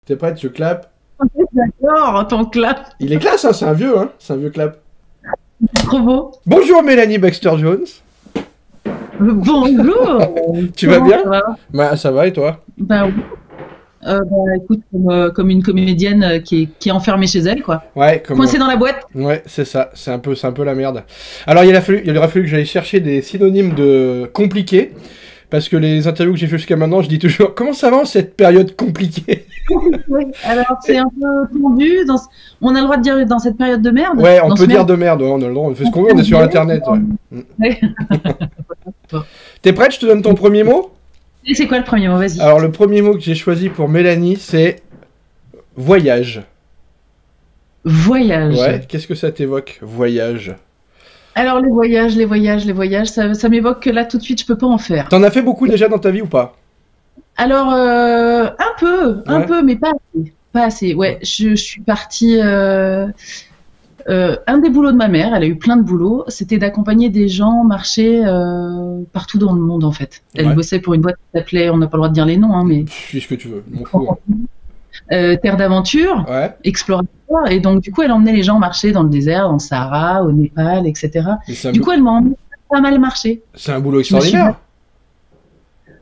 T'es prête? Je clap. D'accord, ton clap. Il est classe, hein, c'est un vieux, hein. C'est un vieux clap. Trop beau. Bonjour Mélanie Baxter-Jones. Bonjour. Tu vas bien? Ça va? Bah, ça va et toi? Bah oui. Écoute, comme une comédienne qui est enfermée chez elle, quoi. Ouais, comme... Coincée dans la boîte. Ouais, c'est ça, c'est un peu la merde. Alors il aurait fallu que j'aille chercher des synonymes de compliqué, parce que les interviews que j'ai fait jusqu'à maintenant, je dis toujours comment ça va en cette période compliquée. Oui, alors c'est un peu tendu. On a le droit de dire dans cette période de merde. Ouais, on peut dire de merde, ouais, on a le droit, on fait ce qu'on veut, on est sur internet. Ouais. Ouais. T'es prête? Je te donne ton premier mot? Et c'est quoi le premier mot? Vas-y. Alors le premier mot que j'ai choisi pour Mélanie, c'est voyage. Voyage. Ouais, qu'est-ce que ça t'évoque, voyage? Alors les voyages, ça m'évoque que là tout de suite je peux pas en faire. T'en as fait beaucoup déjà dans ta vie ou pas? Alors un peu, mais pas assez. Pas assez. Ouais, je suis partie. Un des boulots de ma mère, elle a eu plein de boulots, c'était d'accompagner des gens marcher partout dans le monde en fait. Elle bossait pour une boîte qui s'appelait, on n'a pas le droit de dire les noms, hein, mais. Fais ce que tu veux, m'en fous. Terre d'aventure, explorateur, et donc du coup elle emmenait les gens marcher dans le désert, dans le Sahara, au Népal, etc. Du coup elle m'a emmené pas mal marcher. C'est un boulot extraordinaire.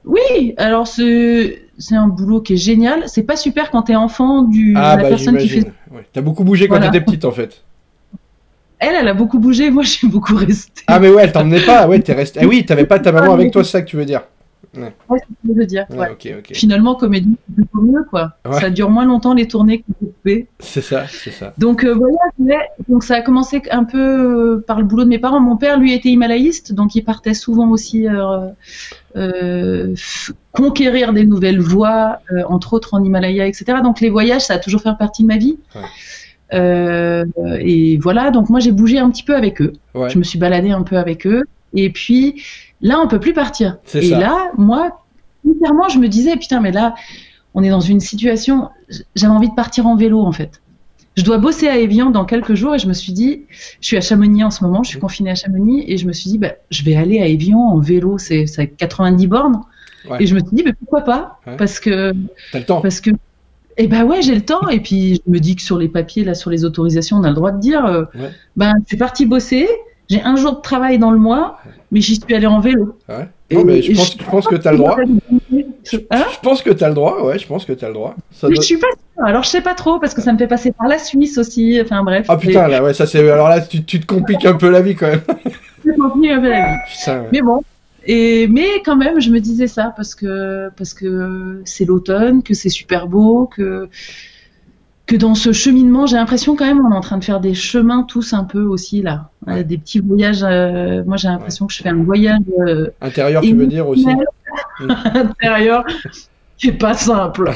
Oui, alors c'est un boulot qui est génial. C'est pas super quand t'es enfant de la personne qui fait. Ouais. T'as beaucoup bougé quand t'étais petite en fait. Elle a beaucoup bougé, moi j'ai beaucoup resté. Ah mais ouais, elle t'emmenait pas, ouais, t'es resté. Ah oui, t'avais pas ta maman avec toi, c'est ça que tu veux dire. Ouais, c'est ce que je veux dire. Ouais. Okay. Finalement, comédie, c'est plutôt mieux, quoi. Ouais. Ça dure moins longtemps les tournées que vous pouvez. C'est ça. Donc voilà, donc ça a commencé un peu par le boulot de mes parents. Mon père, lui, était himalayiste, donc il partait souvent aussi conquérir des nouvelles voies, entre autres en Himalaya, etc. Donc les voyages, ça a toujours fait partie de ma vie. Ouais. Et voilà, donc moi j'ai bougé un petit peu avec eux. Ouais. Je me suis baladée un peu avec eux. Et puis là, on peut plus partir. Et là, moi, sincèrement, je me disais, putain, mais là, on est dans une situation, j'avais envie de partir en vélo, en fait. Je dois bosser à Évian dans quelques jours et je me suis dit, je suis à Chamonix en ce moment, je suis confinée à Chamonix et je me suis dit, bah, je vais aller à Évian en vélo, c'est 90 bornes. Ouais. Et je me suis dit, bah, pourquoi pas? Parce que... T'as le temps. Parce que eh ben ouais, j'ai le temps. Et puis, je me dis que sur les papiers, là, sur les autorisations, on a le droit de dire, ben, je suis partie bosser, j'ai un jour de travail dans le mois, mais j'y suis allée en vélo. Ouais. Non, mais je pense que t'as le droit. Je pense que t'as le droit, ouais, je pense que t'as le droit. Je suis pas sûre. Alors, je sais pas trop, parce que ça me fait passer par la Suisse aussi, enfin bref. Ah putain, là, ouais, ça c'est... Alors là, tu te compliques un peu la vie, quand même. Je me complique un peu la vie. Putain, ouais. Mais bon. Mais quand même, je me disais ça parce que c'est l'automne, que c'est super beau, que dans ce cheminement, j'ai l'impression quand même on est en train de faire des chemins tous un peu aussi là, des petits voyages. Moi, j'ai l'impression que je fais un voyage intérieur, tu veux dire aussi. Intérieur, qui est pas simple,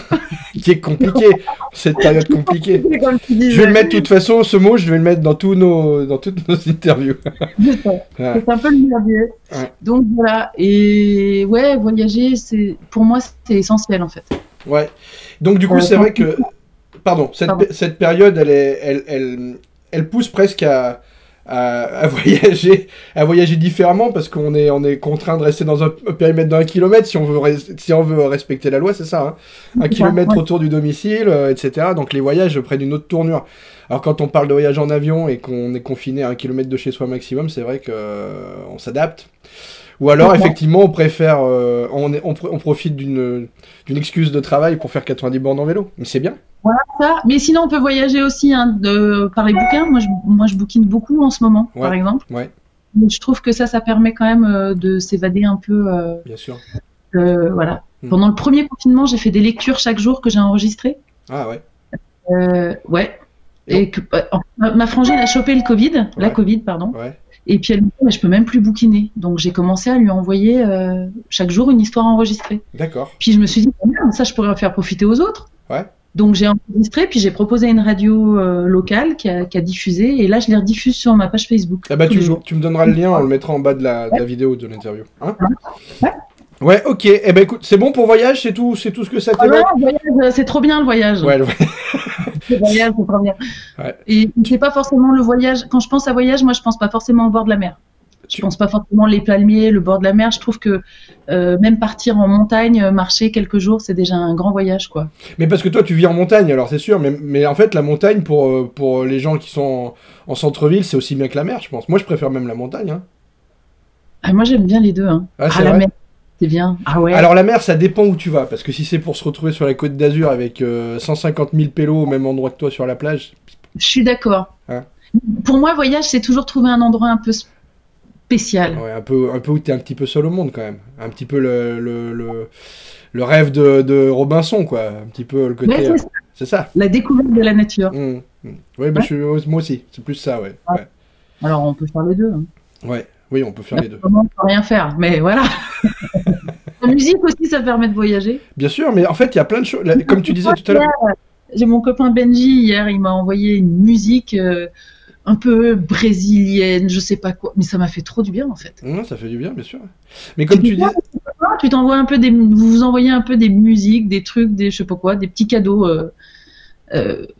qui est compliqué. Cette période compliquée. Je vais le mettre de toute façon, ce mot, je vais le mettre dans toutes nos interviews. C'est un peu le merdier. Ouais. Donc voilà. Et ouais, voyager, pour moi, c'est essentiel en fait. Ouais. Donc du coup, c'est vrai que, pardon, cette période, elle pousse presque à voyager différemment parce qu'on est contraint de rester dans un périmètre d'1 kilomètre si on veut respecter la loi, c'est ça, hein, 1 kilomètre autour du domicile, etc. Donc les voyages prennent une autre tournure. Alors quand on parle de voyage en avion et qu'on est confiné à 1 kilomètre de chez soi maximum, c'est vrai que on s'adapte. Ou alors effectivement on préfère, on profite d'une excuse de travail pour faire 90 bornes en vélo. Mais c'est bien. Voilà ça. Mais sinon, on peut voyager aussi par les bouquins. Moi, je bouquine beaucoup en ce moment, par exemple. Ouais. Mais je trouve que ça permet quand même de s'évader un peu. Bien sûr. Voilà. Pendant le premier confinement, j'ai fait des lectures chaque jour que j'ai enregistrées. Ah ouais. Ouais. Et que ma frangine a chopé le Covid, la Covid, pardon. Ouais. Et puis elle me dit, mais je peux même plus bouquiner. Donc j'ai commencé à lui envoyer chaque jour une histoire enregistrée. D'accord. Puis je me suis dit, ça, je pourrais en faire profiter aux autres. Ouais. Donc j'ai enregistré, puis j'ai proposé à une radio locale qui a diffusé, et là je les rediffuse sur ma page Facebook. Ah bah tu me donneras le lien, on le mettra en bas de la vidéo de l'interview. Hein ouais, ok. Eh ben écoute, c'est bon pour voyage, c'est tout ce que ça t'évoque. Voyage, c'est trop bien le voyage. Ouais, le voyage, c'est trop bien. Ouais. Et c'est pas forcément le voyage. Quand je pense à voyage, moi je pense pas forcément au bord de la mer. Je pense pas forcément les palmiers, le bord de la mer. Je trouve que même partir en montagne, marcher quelques jours, c'est déjà un grand voyage, quoi. Mais parce que toi, tu vis en montagne, alors c'est sûr. Mais en fait, la montagne, pour les gens qui sont en centre-ville, c'est aussi bien que la mer, je pense. Moi, je préfère même la montagne. Hein. Ah, moi, j'aime bien les deux. Hein. Ah, la mer, c'est bien. Ah ouais. Alors la mer, ça dépend où tu vas. Parce que si c'est pour se retrouver sur la Côte d'Azur avec 150 000 pélos au même endroit que toi sur la plage... Je suis d'accord. Hein. Pour moi, voyage, c'est toujours trouver un endroit un peu spécial. Ouais, un peu où t'es un petit peu seul au monde quand même. Un petit peu le rêve de Robinson, quoi. Un petit peu le côté... Ouais, c'est ça. La découverte de la nature. Oui, bah, moi aussi. C'est plus ça, ouais. Ah. Ouais. Alors, on peut faire les deux. Hein. Ouais. Oui, on peut faire les deux. On peut rien faire, mais voilà. La musique aussi, ça permet de voyager. Bien sûr, mais en fait, il y a plein de choses. Comme tu disais tout à l'heure... J'ai mon copain Benji, hier, il m'a envoyé une musique... un peu brésilienne, je sais pas quoi, mais ça m'a fait trop du bien en fait. Non, ça fait du bien, bien sûr. Mais comme tu dis, tu t'envoies un peu vous envoyez un peu des musiques, des trucs, je sais pas quoi, des petits cadeaux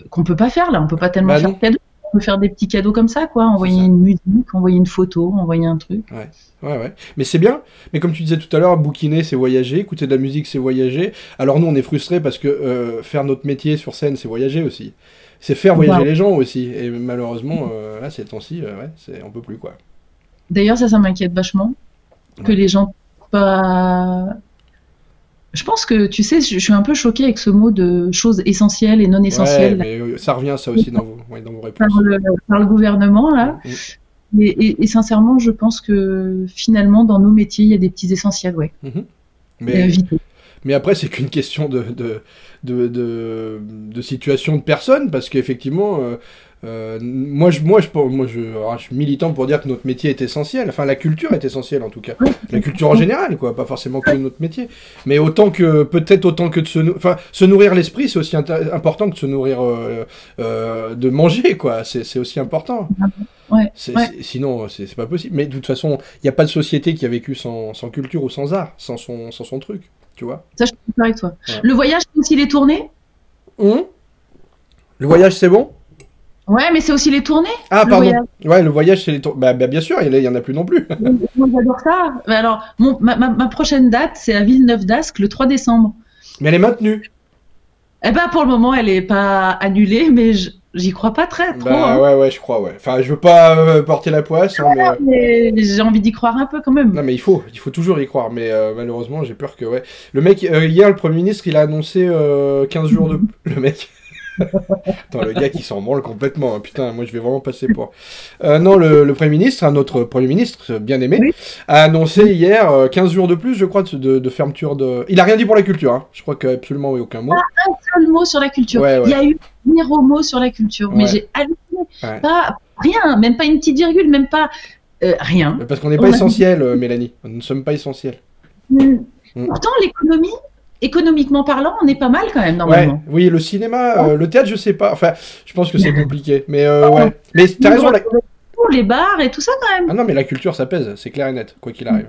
qu'on peut pas faire là, on peut pas tellement faire de cadeaux. On peut faire des petits cadeaux comme ça, quoi. Envoyer une musique, envoyer une photo, envoyer un truc. Ouais. Mais c'est bien. Mais comme tu disais tout à l'heure, bouquiner, c'est voyager. Écouter de la musique, c'est voyager. Alors nous, on est frustrés parce que faire notre métier sur scène, c'est voyager aussi. C'est faire voyager les gens aussi. Et malheureusement, là, ces temps-ci, on peut plus, quoi. D'ailleurs, ça m'inquiète vachement. Que les gens pas... Je pense que, tu sais, je suis un peu choquée avec ce mot de choses essentielles et non essentielles. Ouais, mais ça revient, ça aussi, dans vos réponses. Par le gouvernement, là. Et sincèrement, je pense que, finalement, dans nos métiers, il y a des petits essentiels, ouais. Mais après, c'est qu'une question de situation de personne, parce qu'effectivement, moi, je suis militant pour dire que notre métier est essentiel. Enfin, la culture est essentielle, en tout cas. La culture en général, quoi. Pas forcément que notre métier. Mais peut-être autant que se nourrir l'esprit, c'est aussi important que de se nourrir, de manger, quoi. C'est aussi important. Sinon, c'est pas possible. Mais de toute façon, il n'y a pas de société qui a vécu sans culture ou sans art, sans son truc. Tu vois. Ça, je suis d'accord avec toi. Ouais. Le voyage, c'est aussi les tournées. Le voyage, c'est bon. Ouais, mais c'est aussi les tournées. Ah, pardon. Voyage. Ouais, le voyage, c'est les tournées. Bah, bien sûr, il y en a plus non plus. Moi, j'adore ça. Alors, ma prochaine date, c'est à Villeneuve-d'Ascq, le 3 décembre. Mais elle est maintenue. Eh ben, pour le moment, elle est pas annulée, mais j'y crois pas trop. Ouais, je crois, ouais. Enfin, je veux pas porter la poisse, hein, mais j'ai envie d'y croire un peu quand même. Non, mais il faut toujours y croire, mais malheureusement, j'ai peur que, Le mec, hier, le Premier ministre, il a annoncé 15 jours de... Le mec... Attends, le gars qui s'en branle complètement, hein. Putain, moi je vais vraiment passer pour... non, le Premier ministre, un autre Premier ministre, bien aimé, a annoncé hier 15 jours de plus, je crois, de fermeture de... Il a rien dit pour la culture, hein. Je crois qu'absolument aucun mot. Pas un seul mot sur la culture. Il y a eu 0 mot sur la culture, mais j'ai halluciné. Pas rien, même pas une petite virgule, même pas rien. Parce qu'on n'est pas essentiel, Mélanie. Nous ne sommes pas essentiels. Pourtant, l'économie... Économiquement parlant, on est pas mal quand même, normalement. Oui, le cinéma, le théâtre, je sais pas. Enfin, je pense que c'est compliqué. Mais Mais t'as raison. Les bars et tout ça quand même. Ah non, mais la culture, ça pèse. C'est clair et net, quoi qu'il arrive.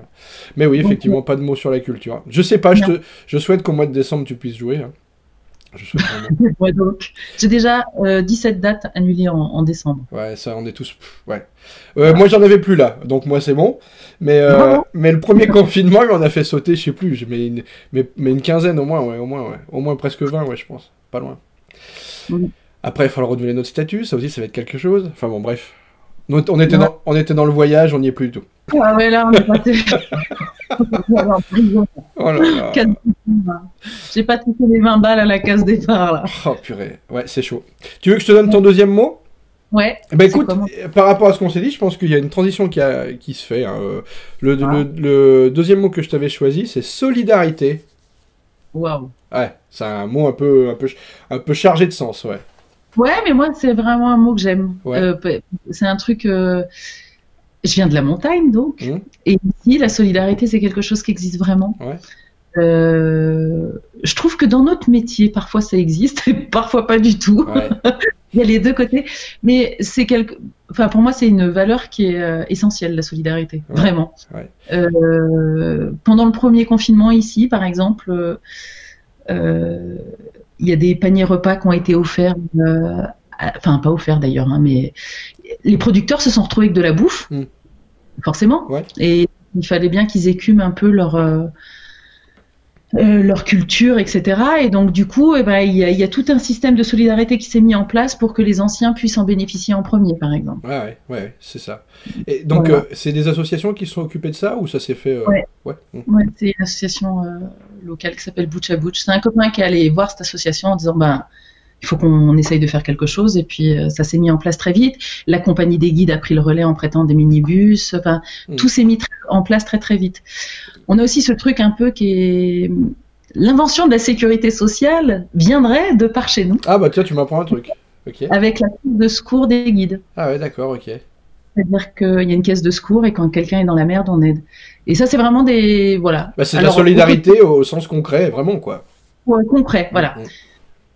Mais oui, effectivement, pas de mots sur la culture. Je sais pas, je souhaite qu'au mois de décembre, tu puisses jouer. Hein. Je souhaite vraiment. Ouais, donc, j'ai déjà 17 dates annulées en décembre. Ouais, ça, on est tous... moi, j'en avais plus là, donc moi, c'est bon. Mais le premier confinement, il m'en a fait sauter, je sais plus, mais une quinzaine au moins, au moins presque 20, je pense. Pas loin. Après, il va falloir renouveler notre statut, ça aussi, ça va être quelque chose. Enfin bon, bref. On était dans le voyage, on n'y est plus du tout. Ah ouais, là, on est passé... Oh là là. J'ai pas touché les 20 balles à la case départ, là. Oh purée, ouais, c'est chaud. Tu veux que je te donne ton deuxième mot ? Ouais. Bah écoute, par rapport à ce qu'on s'est dit, je pense qu'il y a une transition qui se fait. Hein. Le deuxième mot que je t'avais choisi, c'est solidarité. Waouh. Ouais, c'est un mot un peu chargé de sens, ouais. Ouais, mais moi, c'est vraiment un mot que j'aime. Ouais. C'est un truc... Je viens de la montagne, donc. Et ici, la solidarité, c'est quelque chose qui existe vraiment. Ouais. Je trouve que dans notre métier, parfois ça existe, et parfois pas du tout. Ouais. Il y a les deux côtés. Mais pour moi, c'est une valeur qui est essentielle, la solidarité. Ouais. Vraiment. Ouais. Pendant le premier confinement, ici, par exemple, il y a des paniers repas qui ont été offerts... Enfin, pas offerts d'ailleurs, hein, mais les producteurs se sont retrouvés avec de la bouffe. forcément. Ouais. Et il fallait bien qu'ils écument un peu leur culture, etc. Et donc, du coup, il y a tout un système de solidarité qui s'est mis en place pour que les anciens puissent en bénéficier en premier, par exemple. Ouais, c'est ça. Et donc, voilà. c'est des associations qui se sont occupées de ça ou ça s'est fait Ouais, c'est une association locale qui s'appelle Butch à Butch. C'est un copain qui est allé voir cette association en disant, il faut qu'on essaye de faire quelque chose. Et puis, ça s'est mis en place très vite. La compagnie des guides a pris le relais en prêtant des minibus. Enfin, tout s'est mis en place très, très vite. On a aussi ce truc un peu qui est... L'invention de la sécurité sociale viendrait de par chez nous. Ah bah tiens, tu m'apprends un truc. Okay. Avec la caisse de secours des guides. Ah ouais, d'accord, ok. C'est-à-dire qu'il y a une caisse de secours et quand quelqu'un est dans la merde, on aide. Et ça, c'est vraiment des... Voilà. Bah, c'est de la solidarité au sens concret, vraiment, quoi. Ouais, concret, voilà.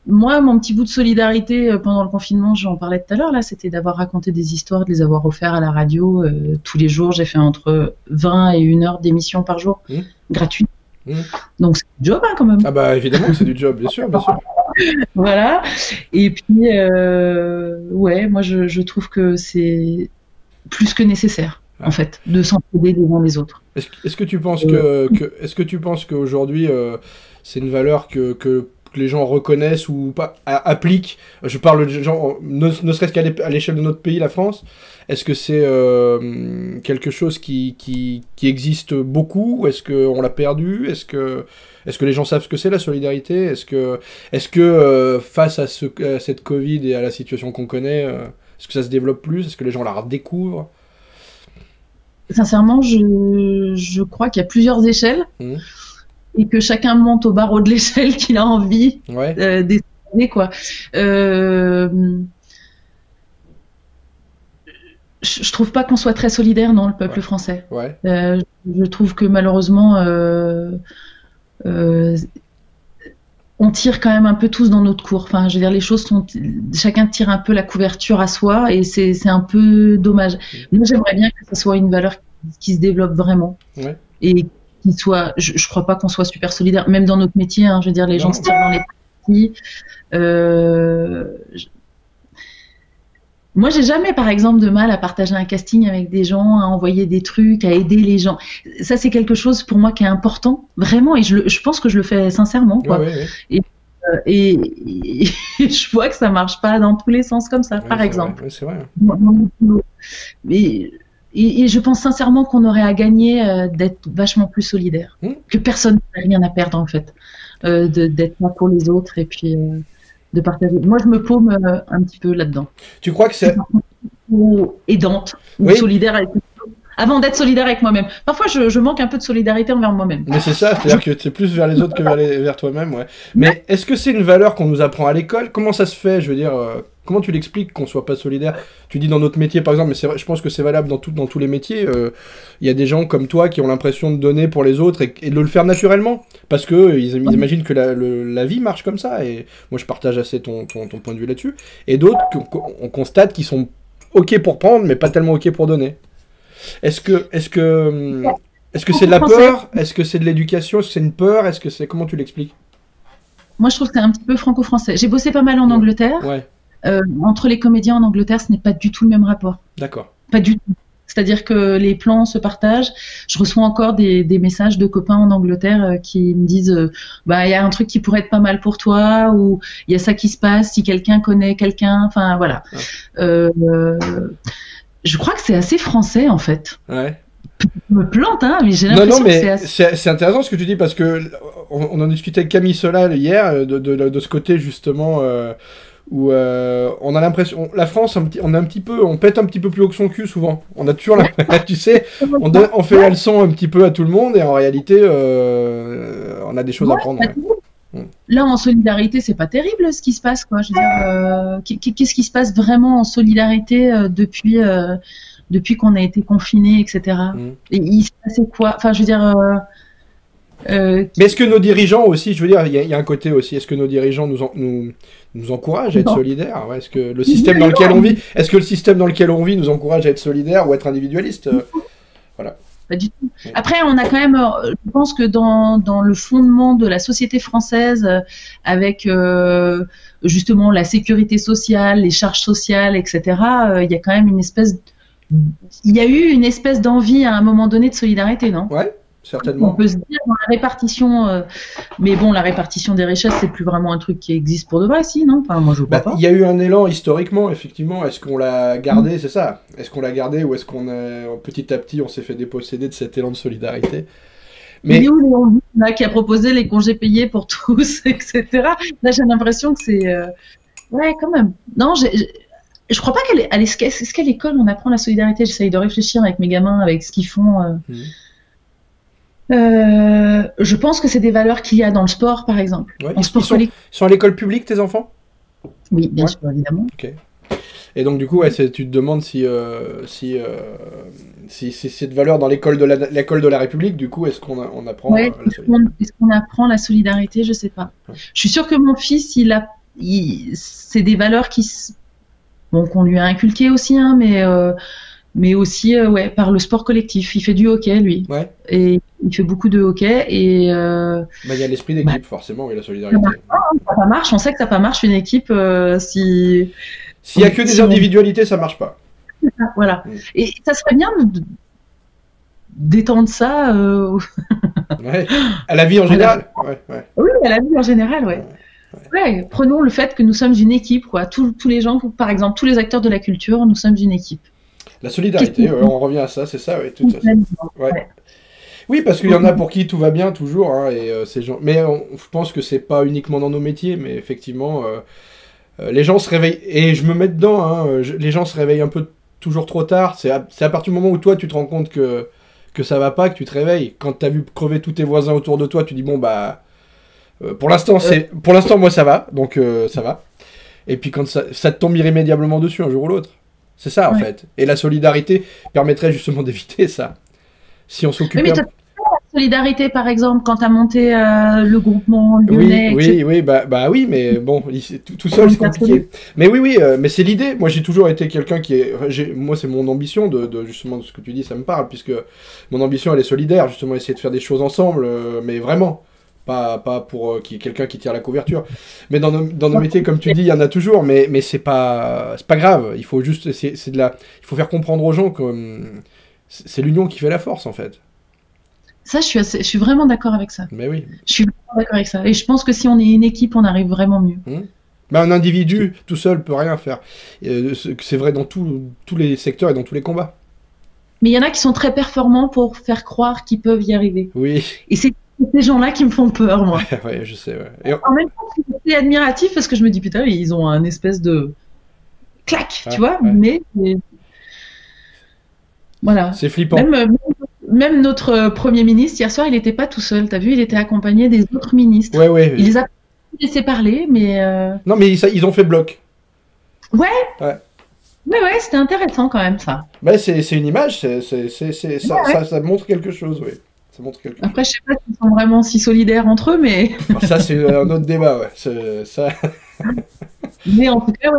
Moi, mon petit bout de solidarité pendant le confinement, j'en parlais tout à l'heure, là, c'était d'avoir raconté des histoires, de les avoir offerts à la radio. Tous les jours, j'ai fait entre 20 et 1 heure d'émission par jour, gratuite. Donc, c'est du job, hein, quand même. Ah bah, évidemment que c'est du job, bien sûr, bien sûr. Voilà. Et puis, ouais, moi, je trouve que c'est plus que nécessaire, en fait, de s'entraider les uns les autres. Est-ce que tu penses est-ce que tu penses qu'aujourd'hui, c'est une valeur que les gens reconnaissent ou pas appliquent? Je parle de gens, ne serait-ce qu'à l'échelle de notre pays, la France. Est-ce que c'est quelque chose qui existe beaucoup, ou est-ce qu'on l'a perdu? Est-ce que les gens savent ce que c'est, la solidarité? Est-ce que face à cette Covid et à la situation qu'on connaît, est-ce que ça se développe plus? Est-ce que les gens la redécouvrent? Sincèrement, je crois qu'il y a plusieurs échelles. Et que chacun monte au barreau de l'échelle qu'il a envie d'essayer, quoi. Je trouve pas qu'on soit très solidaire, non, le peuple français. Ouais. Je trouve que malheureusement, on tire quand même un peu tous dans notre cour. Enfin, je veux dire, les choses sont... Chacun tire un peu la couverture à soi et c'est un peu dommage. Moi, j'aimerais bien que ce soit une valeur qui se développe vraiment. Ouais. Et je crois pas qu'on soit super solidaire, même dans notre métier, hein, je veux dire, les gens se tirent dans les parties. Moi, j'ai jamais, par exemple, de mal à partager un casting avec des gens, à envoyer des trucs, à aider les gens. Ça, c'est quelque chose pour moi qui est important, vraiment, et je pense que je le fais sincèrement, quoi. Et je vois que ça marche pas dans tous les sens comme ça, par exemple. Ouais, c'est vrai. Et je pense sincèrement qu'on aurait à gagner d'être vachement plus solidaire. Que personne n'a rien à perdre, en fait. D'être là pour les autres et puis de partager. Moi, je me paume un petit peu là-dedans. Tu crois que c'est... aidante ou solidaire avec... Avant d'être solidaire avec moi-même. Parfois, je manque un peu de solidarité envers moi-même. Mais c'est ça, c'est-à-dire que c'est plus vers les autres que vers toi-même, ouais. Mais est-ce que c'est une valeur qu'on nous apprend à l'école? Comment ça se fait? Je veux dire, comment tu l'expliques qu'on soit pas solidaire? Tu dis dans notre métier, par exemple, mais c'est vrai, je pense que c'est valable dans tous les métiers. Il y a des gens comme toi qui ont l'impression de donner pour les autres et de le faire naturellement, parce que ils imaginent que la vie marche comme ça. Et moi, je partage assez ton point de vue là-dessus. Et d'autres, on constate qu'ils sont ok pour prendre, mais pas tellement ok pour donner. Est-ce que c'est de la peur? Est-ce que c'est de l'éducation? Est-ce que c'est une peur? Comment tu l'expliques? Moi, je trouve que c'est un petit peu franco-français. J'ai bossé pas mal en Angleterre. Ouais. Entre les comédiens en Angleterre, ce n'est pas du tout le même rapport. D'accord. Pas du tout. C'est-à-dire que les plans se partagent. Je reçois encore des messages de copains en Angleterre qui me disent il y a un truc qui pourrait être pas mal pour toi, ou il y a ça qui se passe si quelqu'un connaît quelqu'un. Enfin, voilà. Je crois que c'est assez français, en fait. Ouais. Je me plante, hein, mais j'ai l'impression que c'est assez... c'est intéressant ce que tu dis, parce que on en discutait avec Camille Solal hier, de ce côté, justement, où on a l'impression... La France, on pète un petit peu plus haut que son cul, souvent. On a toujours tu sais, on fait la leçon un petit peu à tout le monde, et en réalité, on a des choses à prendre. Là, en solidarité, c'est pas terrible ce qui se passe, quoi. Je veux dire, qu'est-ce qui se passe vraiment en solidarité depuis qu'on a été confinés, etc. Et il s'est passé quoi? Enfin, je veux dire. Mais est-ce que nos dirigeants aussi, je veux dire, il y a un côté aussi, est-ce que nos dirigeants nous encouragent à être solidaires? Est-ce que le système dans lequel on vit, nous encourage à être solidaires ou à être individualistes? Voilà. Pas du tout. Après, on a quand même, je pense que dans le fondement de la société française, avec justement la sécurité sociale, les charges sociales, etc., il y a quand même une espèce il y a eu une espèce d'envie à un moment donné de solidarité, non? Ouais, certainement. On peut se dire dans la répartition, mais bon, la répartition des richesses, c'est plus vraiment un truc qui existe pour de vrai, si, non? Enfin, moi, je crois pas. Il y a eu un élan historiquement, effectivement. Est-ce qu'on l'a gardé, c'est ça? Est-ce qu'on l'a gardé ou est-ce qu'on petit à petit, on s'est fait déposséder de cet élan de solidarité? Mais il est où Léon là, qui a proposé les congés payés pour tous, etc. Là, j'ai l'impression que c'est... Ouais, quand même. Non, je crois pas est-ce qu'à l'école, on apprend la solidarité? J'essaye de réfléchir avec mes gamins, avec ce qu'ils font. Je pense que c'est des valeurs qu'il y a dans le sport, par exemple. Ouais, ils sont à l'école publique, tes enfants? Oui, bien sûr, évidemment. Ok. Et donc, du coup, tu te demandes si cette valeur dans l'école de la République, du coup, est-ce qu'on apprend la solidarité? Est-ce qu'on apprend la solidarité? Je sais pas. Ouais. Je suis sûre que mon fils, c'est des valeurs qu'on lui a inculquées aussi, hein, mais aussi par le sport collectif. Il fait du hockey, lui. Ouais. Et il fait beaucoup de hockey. Et il y a l'esprit d'équipe, forcément, et la solidarité. Ça marche. On sait que ça marche une équipe si... S'il n'y a que des individualités, ça marche pas. Voilà. Et ça serait bien d'étendre ça à la vie en général. Oui, à la vie en général, ouais. Prenons le fait que nous sommes une équipe, quoi. Tous les gens, par exemple, tous les acteurs de la culture, nous sommes une équipe. La solidarité, on revient à ça, c'est ça, tout ça. Oui, parce qu'il y en a pour qui tout va bien toujours, hein, et ces gens. Mais je pense que c'est pas uniquement dans nos métiers, mais effectivement. Les gens se réveillent, et je me mets dedans, hein, les gens se réveillent un peu toujours trop tard. C'est à partir du moment où toi tu te rends compte que ça va pas, que tu te réveilles. Quand tu as vu crever tous tes voisins autour de toi, tu dis bon bah pour l'instant moi ça va, donc ça va. Et puis quand ça te tombe irrémédiablement dessus un jour ou l'autre. C'est ça en fait. Et la solidarité permettrait justement d'éviter ça. Si on s'occupait... La solidarité, par exemple, quand tu as monté le groupement lyonnais. Oui, mais bon, tout seul, c'est compliqué. Mais oui, mais c'est l'idée. Moi, j'ai toujours été quelqu'un moi, c'est mon ambition justement, de ce que tu dis, ça me parle, puisque mon ambition, elle est solidaire, justement, essayer de faire des choses ensemble, mais vraiment. Pas pour quelqu'un qui tire la couverture. Mais dans nos métiers, comme tu dis, il y en a toujours, mais c'est pas grave. Il faut juste, il faut faire comprendre aux gens que c'est l'union qui fait la force, en fait. Ça, je suis vraiment d'accord avec ça. Mais oui. Je suis vraiment d'accord avec ça. Et je pense que si on est une équipe, on arrive vraiment mieux. Un individu tout seul peut rien faire. C'est vrai dans tous les secteurs et dans tous les combats. Mais il y en a qui sont très performants pour faire croire qu'ils peuvent y arriver. Oui. Et c'est ces gens-là qui me font peur, moi. Oui, je sais. Et en même temps, c'est admiratif parce que je me dis, putain, ils ont un espèce de clac, tu vois. Mais voilà. C'est flippant. Même notre Premier ministre, hier soir, il n'était pas tout seul. T'as vu, il était accompagné des autres ministres. Ouais. Il les a laissés parler, mais... Non, mais ils ont fait bloc. Ouais, c'était intéressant quand même, ça. C'est une image, ça montre quelque chose, oui. Ça montre quelque chose. Après, je sais pas s'ils sont vraiment si solidaires entre eux, mais... Ça, c'est un autre débat, ouais. Ça... Mais en tout cas,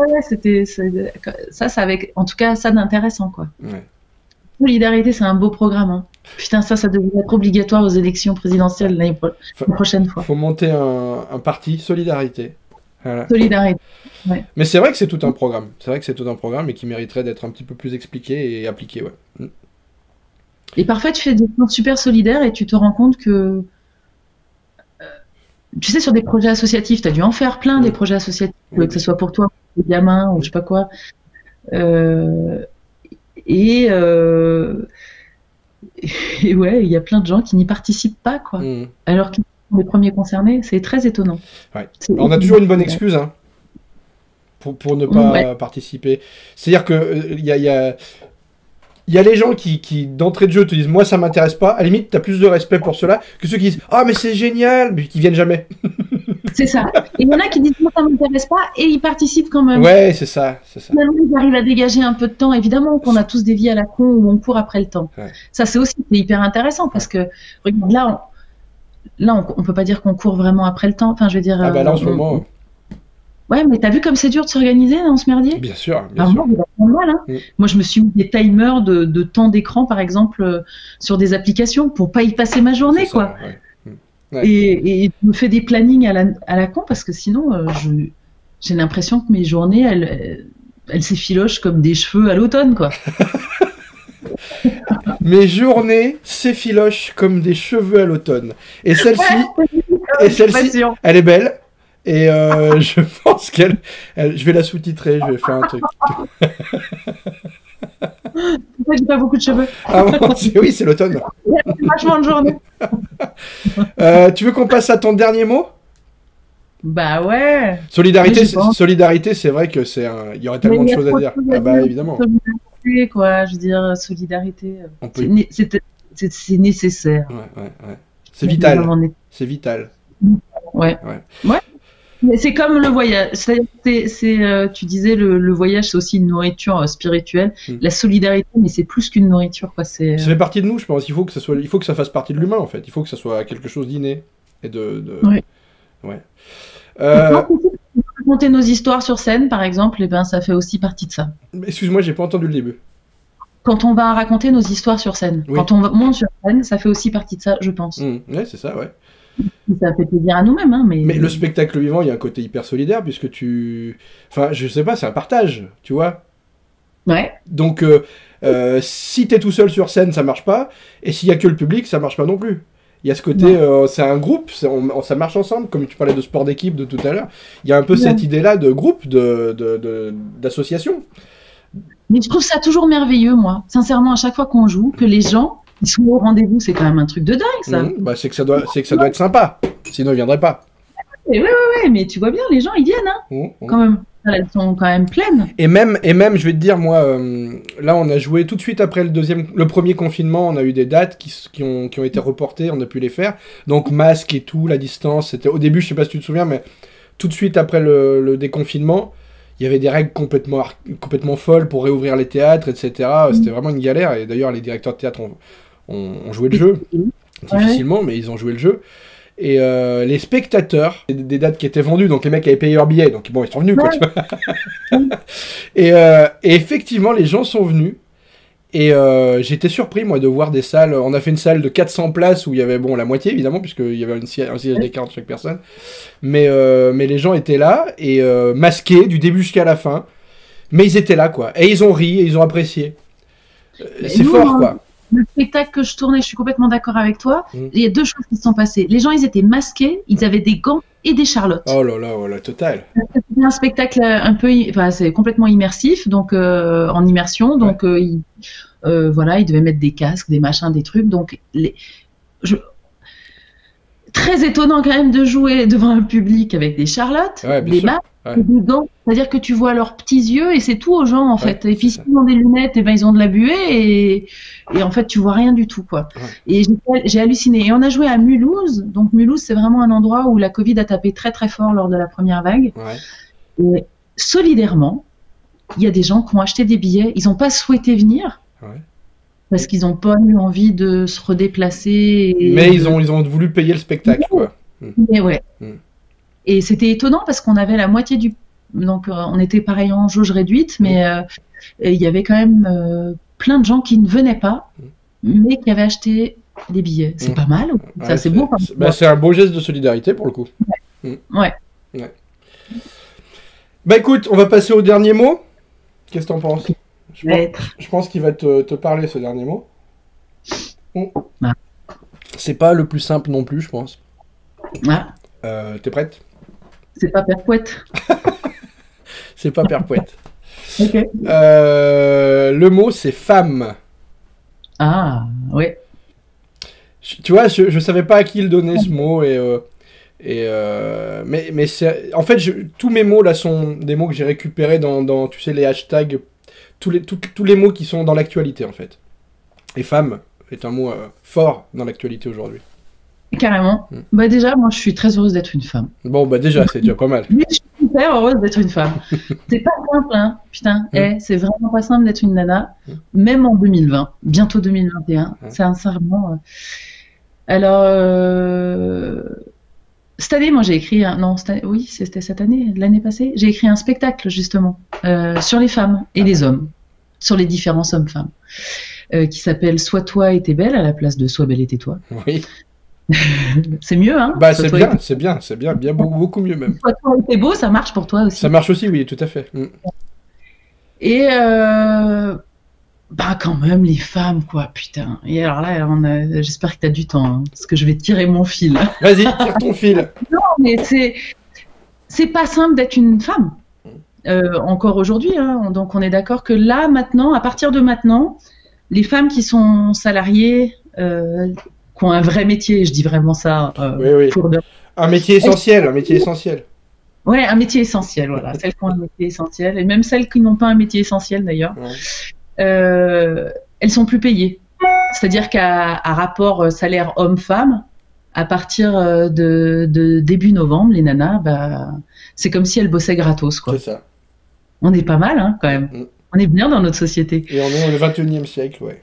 ça avait en tout cas ça d'intéressant, quoi. Ouais. Solidarité, c'est un beau programme. Hein. Putain, ça devrait être obligatoire aux élections présidentielles la prochaine fois. Faut monter un parti Solidarité. Voilà. Solidarité. Ouais. Mais c'est vrai que c'est tout un programme. C'est vrai que c'est tout un programme et qui mériterait d'être un petit peu plus expliqué et appliqué, ouais. Et parfois, tu fais des choses super solidaires et tu te rends compte que, tu sais, sur des projets associatifs, tu as dû en faire plein des projets associatifs, que ce soit pour toi, pour les gamins ou je sais pas quoi. Et ouais, il y a plein de gens qui n'y participent pas, quoi. Alors qu'ils sont les premiers concernés, c'est très étonnant. Ouais. On a toujours une bonne excuse, hein, pour ne pas participer. C'est-à-dire que il y a les gens qui d'entrée de jeu te disent moi ça m'intéresse pas. À la limite, t'as plus de respect pour ceux-là que ceux qui disent ah mais c'est génial, mais qui viennent jamais. C'est ça. Et il y en a qui disent moi ça m'intéresse pas et ils participent quand même. Ouais, c'est ça. Finalement, ils arrivent à dégager un peu de temps. Évidemment qu'on a tous des vies à la con où on court après le temps. Ouais. Ça c'est hyper intéressant parce que regarde là on peut pas dire qu'on court vraiment après le temps. Enfin je veux dire. Ah bah là en ce moment. Ouais, mais t'as vu comme c'est dur de s'organiser dans ce merdier ? Bien sûr. Moi, je me suis mis des timers de temps d'écran, par exemple, sur des applications pour pas y passer ma journée, quoi. Ouais. Et je me fais des plannings à la con parce que sinon, j'ai l'impression que mes journées, elles s'effilochent comme des cheveux à l'automne, quoi. Mes journées s'effilochent comme des cheveux à l'automne. Et celle-ci, elle est belle. Et je pense je vais la sous-titrer, je vais faire un truc. J'ai pas beaucoup de cheveux. Ah bon, oui, c'est l'automne. Vachement de journée. Tu veux qu'on passe à ton dernier mot? Bah ouais. Solidarité, c'est vrai que il y aurait tellement de choses à dire. Ah bah évidemment. Solidarité, quoi. Je veux dire, solidarité. C'est nécessaire. Ouais. C'est vital. C'est vital. Ouais. Mais c'est comme le voyage. Tu disais le voyage, c'est aussi une nourriture spirituelle. La solidarité, mais c'est plus qu'une nourriture, quoi. Ça fait partie de nous, je pense. Il faut que ça fasse partie de l'humain, en fait. Il faut que ça soit quelque chose d'inné et Ouais. Raconter nos histoires sur scène, par exemple, et ben ça fait aussi partie de ça. Excuse-moi, j'ai pas entendu le début. Quand on va raconter nos histoires sur scène, quand on monte sur scène, ça fait aussi partie de ça, je pense. Ouais, c'est ça, ouais. Ça fait plaisir à nous-mêmes, hein, mais le spectacle vivant, il y a un côté hyper solidaire, puisque enfin, je sais pas, c'est un partage, tu vois. Ouais. Donc, si t'es tout seul sur scène, ça marche pas, et s'il y a que le public, ça marche pas non plus. Il y a ce côté, c'est un groupe, ça marche ensemble, comme tu parlais de sport d'équipe de tout à l'heure. Il y a un peu cette idée-là de groupe, d'association. Mais je trouve ça toujours merveilleux, moi. Sincèrement, à chaque fois qu'on joue, que les gens ils sont au rendez-vous, c'est quand même un truc de dingue, ça. C'est que ça doit être sympa, sinon ils viendraient pas. Oui, mais tu vois bien, les gens, ils viennent, quand même. Elles sont quand même pleines. Et même, je vais te dire, moi, là, on a joué tout de suite après le premier confinement, on a eu des dates qui ont été reportées, on a pu les faire. Donc, masque et tout, la distance, c'était au début, je sais pas si tu te souviens, mais tout de suite après le déconfinement, il y avait des règles complètement folles pour réouvrir les théâtres, etc. C'était vraiment une galère, et d'ailleurs, les directeurs de théâtre ont joué le jeu, difficilement, mais ils ont joué le jeu. Et les spectateurs, des dates qui étaient vendues, donc les mecs avaient payé leur billet, donc bon, ils sont venus, quoi, tu vois. Et effectivement, les gens sont venus, et j'étais surpris, moi, de voir des salles. On a fait une salle de 400 places où il y avait, bon, la moitié, évidemment, puisqu'il y avait un siège d'écart entre chaque personne, mais les gens étaient là, et masqués, du début jusqu'à la fin, mais ils étaient là, quoi, et ils ont ri, et ils ont apprécié. C'est fort, quoi. Le spectacle que je tournais, je suis complètement d'accord avec toi. Il y a deux choses qui se sont passées. Les gens, ils étaient masqués, ils avaient des gants et des charlottes. Oh là, total. C'est un spectacle un peu, enfin, c'est complètement immersif, donc en immersion, donc voilà, ils devaient mettre des casques, des machins, des trucs, donc très étonnant quand même de jouer devant un public avec des charlottes, des masques. Des gants, c'est-à-dire que tu vois leurs petits yeux et c'est tout aux gens en fait. Et puis s'ils ont des lunettes, et ben ils ont de la buée et en fait tu vois rien du tout quoi. Et j'ai halluciné. Et on a joué à Mulhouse. Donc Mulhouse c'est vraiment un endroit où la Covid a tapé très très fort lors de la première vague. Et solidairement, il y a des gens qui ont acheté des billets. Ils n'ont pas souhaité venir parce qu'ils n'ont pas eu envie de se redéplacer. Mais ils ont voulu payer le spectacle quoi. Mais Et c'était étonnant parce qu'on avait la moitié donc on était pareil en jauge réduite, mais il y avait quand même plein de gens qui ne venaient pas, mais qui avaient acheté des billets. C'est pas mal. Ça, c'est beau. C'est un beau geste de solidarité pour le coup. Ouais. Bah écoute, on va passer au dernier mot. Qu'est-ce que t'en penses? Je pense qu'il va te parler ce dernier mot. C'est pas le plus simple non plus, je pense. T'es prête? C'est pas Perpouette. C'est pas Perpouette. Ok. Le mot, c'est femme. Ah, ouais. Tu vois, je savais pas à qui le donner ce mot, mais c'est... En fait, tous mes mots, là, sont des mots que j'ai récupérés dans tu sais, les hashtags, tous les mots qui sont dans l'actualité, en fait. Et femme est un mot fort dans l'actualité aujourd'hui. Carrément. Bah déjà, moi, je suis très heureuse d'être une femme. Bon, bah déjà, c'est déjà pas mal. Oui, je suis super heureuse d'être une femme. C'est pas simple, hein. Putain, c'est vraiment pas simple d'être une nana, même en 2020, bientôt 2021. Sincèrement. Alors, cette année, moi, j'ai écrit oui, c'était cette année, l'année passée, j'ai écrit un spectacle, justement, sur les femmes et les hommes, sur les différents hommes-femmes, qui s'appelle « Sois toi et t'es belle » à la place de « Sois belle et tais-toi ». Oui. C'est mieux, hein? Bah, c'est bien, beaucoup mieux même. Soit toi et t'es beau, ça marche pour toi aussi. Ça marche aussi, oui, tout à fait. Et Bah quand même les femmes quoi, putain. Et alors là, j'espère que t'as du temps, hein, parce que je vais tirer mon fil. Vas-y, tire ton fil. Non, mais c'est pas simple d'être une femme. Encore aujourd'hui, hein. Donc on est d'accord que là maintenant, à partir de maintenant, les femmes qui sont salariées, qui ont un vrai métier, je dis vraiment ça. Oui. Un métier essentiel, un métier essentiel. Ouais, un métier essentiel, voilà. Celles qui ont un métier essentiel, et même celles qui n'ont pas un métier essentiel d'ailleurs. Ouais. Elles sont plus payées. C'est-à-dire qu'à rapport salaire homme-femme, à partir de début novembre, les nanas, bah, c'est comme si elles bossaient gratos, quoi. C'est ça. On est pas mal, hein, quand même. On est bien dans notre société. Et on est au 21e siècle, ouais.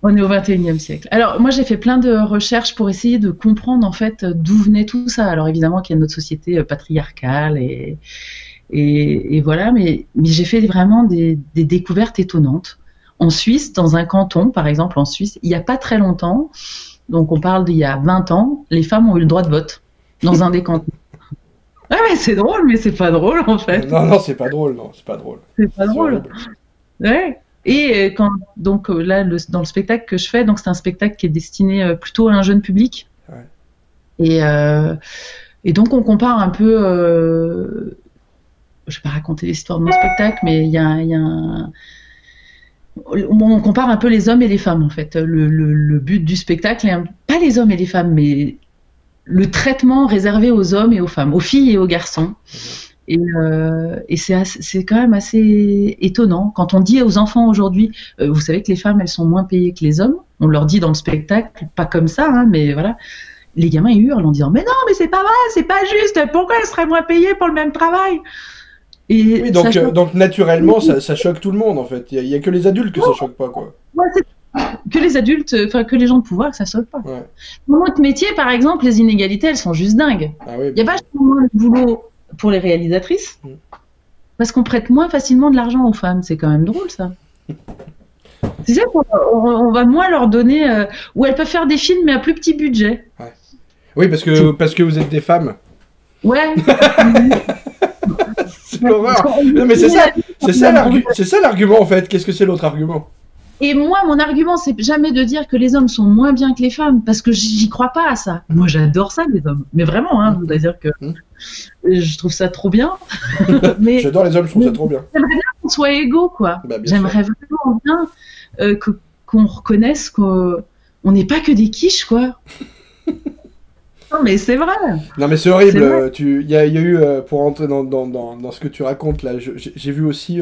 On est au 21e siècle. Alors, moi, j'ai fait plein de recherches pour essayer de comprendre, en fait, d'où venait tout ça. Alors, évidemment qu'il y a notre société patriarcale et voilà, mais j'ai fait vraiment des découvertes étonnantes. En Suisse, dans un canton, par exemple, en Suisse, il n'y a pas très longtemps, donc on parle d'il y a 20 ans, les femmes ont eu le droit de vote dans un des cantons. Ouais, mais c'est drôle, mais c'est pas drôle, en fait. Non, c'est pas drôle, non, c'est pas drôle. C'est pas drôle. Ouais. Et donc là, dans le spectacle que je fais, donc c'est un spectacle qui est destiné plutôt à un jeune public. Ouais. Et donc on compare un peu, je vais pas raconter l'histoire de mon spectacle, mais il y a on compare un peu les hommes et les femmes en fait. Le but du spectacle est pas les hommes et les femmes, mais le traitement réservé aux hommes et aux femmes, aux filles et aux garçons. Et c'est quand même assez étonnant quand on dit aux enfants aujourd'hui, vous savez que les femmes elles sont moins payées que les hommes. On leur dit dans le spectacle, pas comme ça, hein, mais voilà. Les gamins ils hurlent en disant mais non, mais c'est pas vrai, c'est pas juste. Pourquoi elles seraient moins payées pour le même travail? Et oui, donc naturellement, ça choque tout le monde en fait. Il y a que les adultes que ça choque pas, quoi. Ouais, que les adultes, enfin que les gens de pouvoir, que ça choque pas. Ouais. Dans notre métier, par exemple, les inégalités, elles sont juste dingues. Il y a vachement moins de boulot pour les réalisatrices parce qu'on prête moins facilement de l'argent aux femmes. C'est quand même drôle, ça. Tu sais, on va moins leur donner, où elles peuvent faire des films mais à plus petit budget. Ouais. Oui, parce que vous êtes des femmes. Ouais. C'est l'horreur. Non, mais c'est ça l'argument en fait. Qu'est-ce que c'est l'autre argument? Et moi, mon argument, c'est jamais de dire que les hommes sont moins bien que les femmes, parce que j'y crois pas à ça. Moi, j'adore ça, les hommes. Mais vraiment, hein, c'est-à-dire que je trouve ça trop bien. Mais j'adore les hommes, je trouve ça trop bien. J'aimerais bien qu'on soit égaux, quoi. Bah, j'aimerais vraiment bien qu'on reconnaisse qu'on n'est pas que des quiches, quoi. Non, mais c'est vrai. Non, mais c'est horrible. Il y a eu, pour rentrer dans ce que tu racontes, là, j'ai vu aussi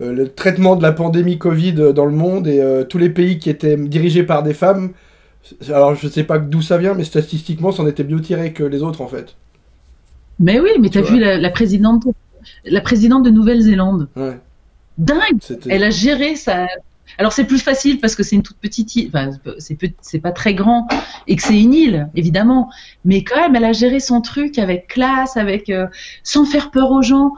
le traitement de la pandémie Covid dans le monde et tous les pays qui étaient dirigés par des femmes. Alors, je sais pas d'où ça vient, mais statistiquement, c'en était mieux tiré que les autres, en fait. Mais oui, mais t'as vu la présidente de Nouvelle-Zélande. Ouais. Dingue. Elle a géré sa... Alors c'est plus facile parce que c'est une toute petite île, enfin c'est pas très grand et que c'est une île évidemment, mais quand même elle a géré son truc avec classe, avec sans faire peur aux gens.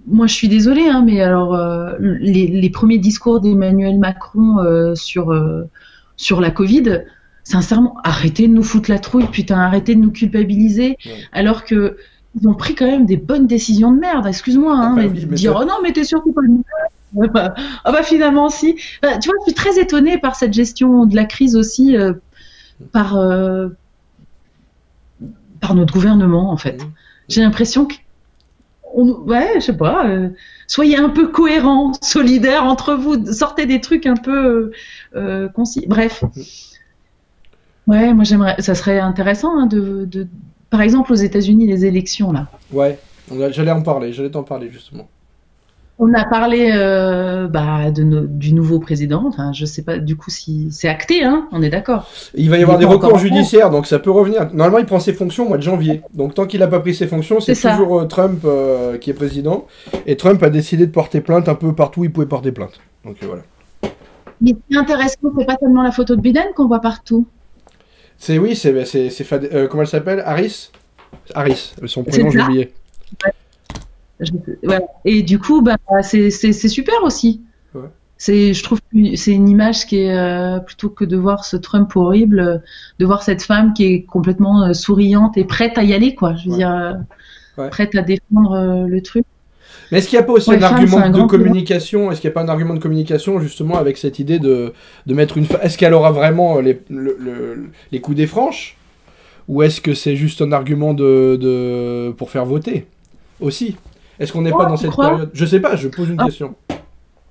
Moi je suis désolée, hein, mais alors les premiers discours d'Emmanuel Macron sur la Covid, sincèrement, arrêtez de nous foutre la trouille, putain, arrêtez de nous culpabiliser, alors que ils ont pris quand même des bonnes décisions de merde. Excuse-moi, hein, mais dire oh non mais t'es sûr que pas le ah bah finalement si. Tu vois, je suis très étonnée par cette gestion de la crise aussi par notre gouvernement en fait. J'ai l'impression que ouais, je sais pas, soyez un peu cohérents, solidaires entre vous, sortez des trucs un peu concis. Bref. Ouais, moi j'aimerais, ça serait intéressant hein, de par exemple aux États-Unis les élections là. Ouais, j'allais t'en parler justement. On a parlé du nouveau président. Enfin, je sais pas du coup si c'est acté, hein. On est d'accord. Il va y avoir des recours judiciaires, donc ça peut revenir. Normalement, il prend ses fonctions au mois de janvier. Donc tant qu'il n'a pas pris ses fonctions, c'est toujours Trump qui est président. Et Trump a décidé de porter plainte un peu partout où il pouvait porter plainte. Donc voilà. Mais ce qui est intéressant, c'est pas tellement la photo de Biden qu'on voit partout. Comment elle s'appelle? Harris. Son prénom, j'ai oublié. Ouais. Voilà. Et du coup, c'est super aussi. Ouais. Je trouve que c'est une image qui est plutôt que de voir ce Trump horrible, de voir cette femme qui est complètement souriante et prête à y aller, quoi. Je veux dire, prête à défendre le truc. Mais est-ce qu'il n'y a pas aussi un argument de communication? Est-ce qu'il n'y a pas un argument de communication justement avec cette idée de mettre une femme? Est-ce qu'elle aura vraiment les coups des franches? Ou est-ce que c'est juste un argument pour faire voter aussi? Est-ce qu'on n'est pas dans cette période? Je sais pas, je pose une question.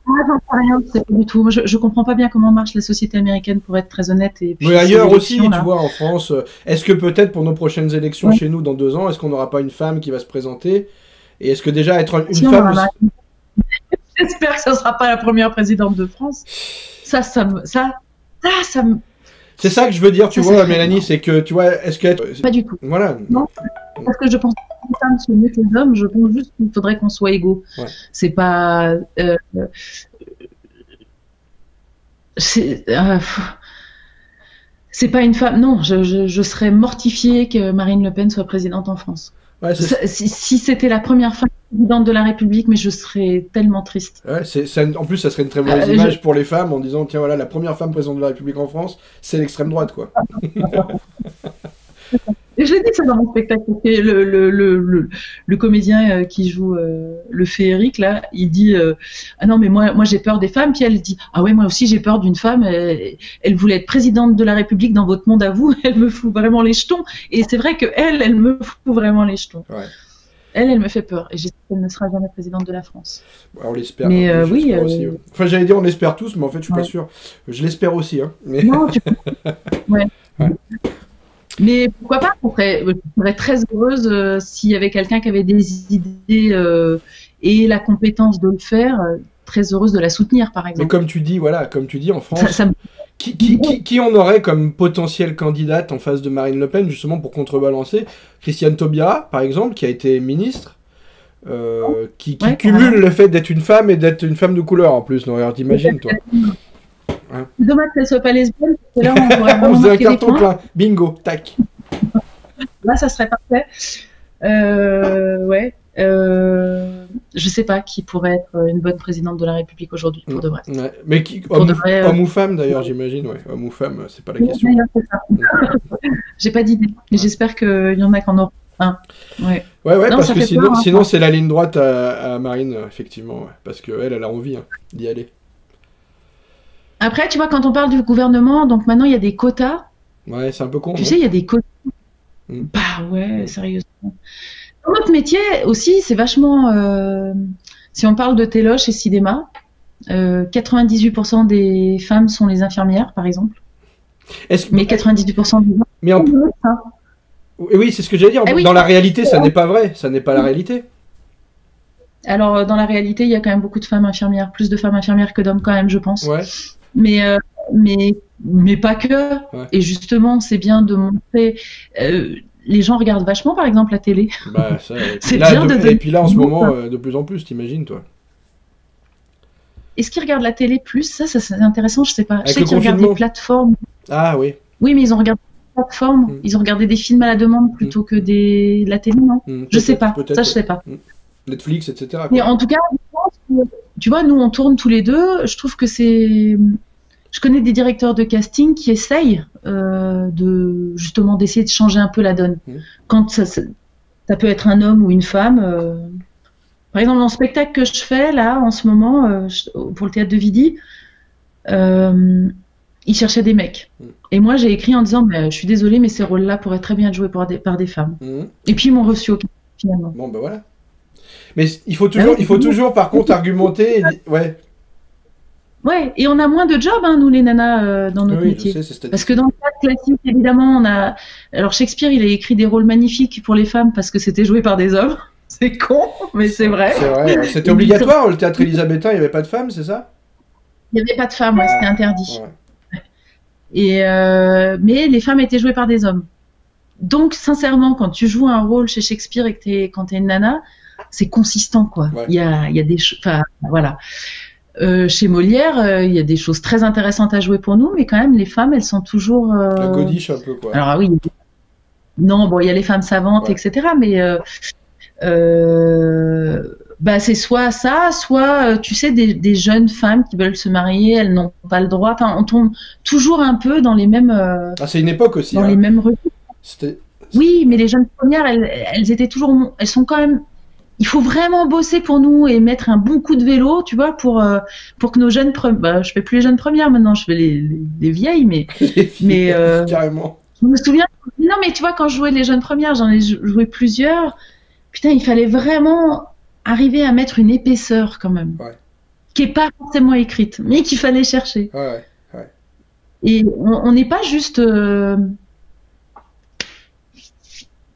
J'en sais rien, c'est pas du tout. Je comprends pas bien comment marche la société américaine, pour être très honnête. Et puis, mais ailleurs aussi, tu vois, en France. Est-ce que peut-être pour nos prochaines élections chez nous dans 2 ans, est-ce qu'on n'aura pas une femme qui va se présenter? Et est-ce que déjà être une femme... J'espère que ce ne sera pas la première présidente de France. Ça me... C'est ça que je veux dire, tu vois, Mélanie, c'est que, tu vois, est-ce que... Pas du tout. Voilà. Non, parce que je pense que les femmes sont mieux que les hommes, je pense juste qu'il faudrait qu'on soit égaux. Ouais. C'est pas... c'est pas une femme... Non, je serais mortifiée que Marine Le Pen soit présidente en France. Ouais, si c'était la première femme présidente de la République, mais je serais tellement triste. Ouais, en plus, ça serait une très mauvaise image pour les femmes en disant, tiens, voilà, la première femme présidente de la République en France, c'est l'extrême droite, quoi. Et je l'ai dit ça dans mon spectacle. Le comédien qui joue le féerique, là, il dit ah non, mais moi j'ai peur des femmes. Puis elle dit ah ouais, moi aussi j'ai peur d'une femme. Elle voulait être présidente de la République dans votre monde à vous. Elle me fout vraiment les jetons. Et c'est vrai que elle me fout vraiment les jetons. Ouais. Elle me fait peur. Et j'espère qu'elle ne sera jamais présidente de la France. Ouais, on l'espère. Mais oui. Aussi, ouais. Enfin, j'allais dire on l'espère tous, mais en fait, je suis pas sûr. Je l'espère aussi. Hein. Mais... Non, ouais. Mais pourquoi pas? Je serais très heureuse s'il y avait quelqu'un qui avait des idées et la compétence de le faire. Très heureuse de la soutenir, par exemple. Mais comme tu dis, en France, qui on aurait comme potentielle candidate en face de Marine Le Pen, justement, pour contrebalancer? Christiane Taubira, par exemple, qui a été ministre, qui cumule le fait d'être une femme et d'être une femme de couleur, en plus. Non, alors t'imagines, toi. Hein. Dommage qu'elle soit pas lesbienne, parce que là, on pourrait vraiment marquer des points. Plein. Bingo, tac. Là, ça serait parfait. Ouais. Je sais pas qui pourrait être une bonne présidente de la République aujourd'hui, pour de vrai. Ouais. Mais homme ou femme, d'ailleurs, j'imagine. Ouais. Homme ou femme, c'est pas la question. J'ai pas d'idée, mais j'espère qu'il y en a qui en auront un. Ouais, non, parce que sinon c'est la ligne droite à Marine, effectivement. Ouais. Parce qu'elle a envie d'y aller. Après, tu vois, quand on parle du gouvernement, donc maintenant il y a des quotas. Ouais, c'est un peu con. Tu sais, il y a des quotas. Bah ouais, sérieusement. Dans notre métier aussi, c'est vachement. Si on parle de téloche et cinéma, 98% des femmes sont les infirmières, par exemple. Mais 98% des hommes. Oui, c'est ce que j'allais dire. Dans la réalité, ça n'est pas vrai. Ça n'est pas la réalité. Alors, dans la réalité, il y a quand même beaucoup de femmes infirmières, plus de femmes infirmières que d'hommes quand même, je pense. Ouais. Mais pas que. Ouais. Et justement, c'est bien de montrer. Les gens regardent vachement, par exemple, la télé. Bah, ça, c'est bien et puis là, en ce moment, de plus en plus, t'imagines, toi. Est-ce qu'ils regardent la télé plus? Ça c'est intéressant, je sais pas. Avec je sais qu'ils regardent des plateformes. Ah oui. Oui, mais ils ont regardé des plateformes. Ils ont regardé des films à la demande plutôt que la télé, non? Je sais pas. Ça, je sais pas. Netflix, etc. Quoi. Mais en tout cas, je pense que, tu vois, nous, on tourne tous les deux. Je trouve que c'est... Je connais des directeurs de casting qui essayent d'essayer de changer un peu la donne. Quand ça peut être un homme ou une femme. Par exemple, dans le spectacle que je fais, là, en ce moment, pour le théâtre de Vidy, ils cherchaient des mecs. Et moi, j'ai écrit en disant, je suis désolée, mais ces rôles-là pourraient très bien être joués par des femmes. Et puis, ils m'ont reçu finalement. Bon, ben voilà. Mais il faut toujours, par contre, argumenter. Ouais. Ouais, et on a moins de jobs, nous, les nanas, dans notre métier. Je sais, parce que dans le théâtre classique, évidemment, on a... Alors, Shakespeare, il a écrit des rôles magnifiques pour les femmes parce que c'était joué par des hommes. C'est con, mais c'est vrai. C'est vrai. C'était obligatoire, le théâtre élisabétain, il n'y avait pas de femmes, c'est ça? Il n'y avait pas de femmes, c'était interdit. Ouais. Et mais les femmes étaient jouées par des hommes. Donc, sincèrement, quand tu joues un rôle chez Shakespeare et quand t'es une nana, c'est consistant, quoi. Ouais. Il y a des choses... Enfin, voilà. Chez Molière, il y a des choses très intéressantes à jouer pour nous, mais quand même, les femmes, elles sont toujours... La godiche, un peu, quoi. Alors, oui. Non, bon, il y a les femmes savantes, etc., mais... c'est soit ça, soit tu sais des jeunes femmes qui veulent se marier, elles n'ont pas le droit. Enfin, on tombe toujours un peu dans les mêmes. C'est une époque aussi. Dans les mêmes revues. Oui, mais les jeunes premières, elles étaient toujours. Elles sont quand même il faut vraiment bosser pour nous et mettre un bon coup de vélo, tu vois, pour que nos jeunes je fais plus les jeunes premières maintenant, je fais les vieilles, mais carrément. Je me souviens, non mais tu vois, quand je jouais les jeunes premières, j'en ai joué plusieurs. Putain, il fallait vraiment arriver à mettre une épaisseur quand même, qui est pas forcément écrite, mais qu'il fallait chercher. Et on n'est pas juste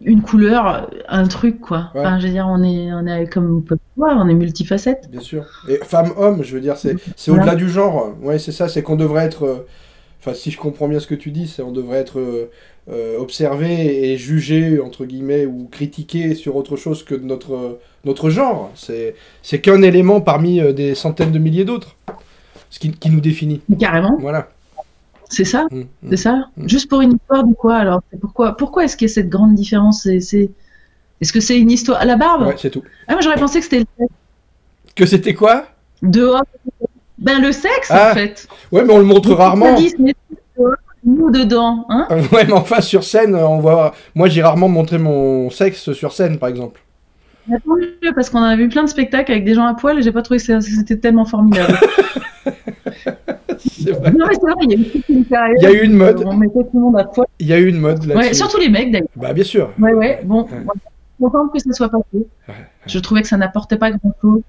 une couleur, un truc, quoi. Enfin, je veux dire, on est comme on peut le voir, on est multifacette. Bien sûr. Et femme-homme, je veux dire, c'est au-delà du genre. Ouais, c'est ça, c'est qu'on devrait être... Enfin, si je comprends bien ce que tu dis, c'est on devrait être observé et jugé, entre guillemets, ou critiqué sur autre chose que notre genre. C'est qu'un élément parmi des centaines de milliers d'autres, ce qui nous définit. Carrément. Voilà. C'est ça, c'est ça. Juste pour une histoire de quoi alors? Pourquoi est-ce qu'il y a cette grande différence? Est-ce que c'est une histoire à la barbe? Ouais, c'est tout. Ah, moi j'aurais pensé que c'était le sexe. Que c'était quoi? Dehors. Ben le sexe en fait. Ouais, mais on le montre rarement. Nous dedans, hein? Ouais, mais enfin sur scène, on voit. Moi, j'ai rarement montré mon sexe sur scène, par exemple. Tant mieux, parce qu'on a vu plein de spectacles avec des gens à poil et j'ai pas trouvé que c'était tellement formidable. C'est vrai. Non, mais c'est vrai, il y a eu toute une période. Il y a eu une mode. On mettait tout le monde à poil. Il y a eu une mode là-dessus. Ouais, surtout les mecs d'ailleurs. Bah, bien sûr. Ouais. Bon, je suis contente que ça soit passé. Je trouvais que ça n'apportait pas grand-chose.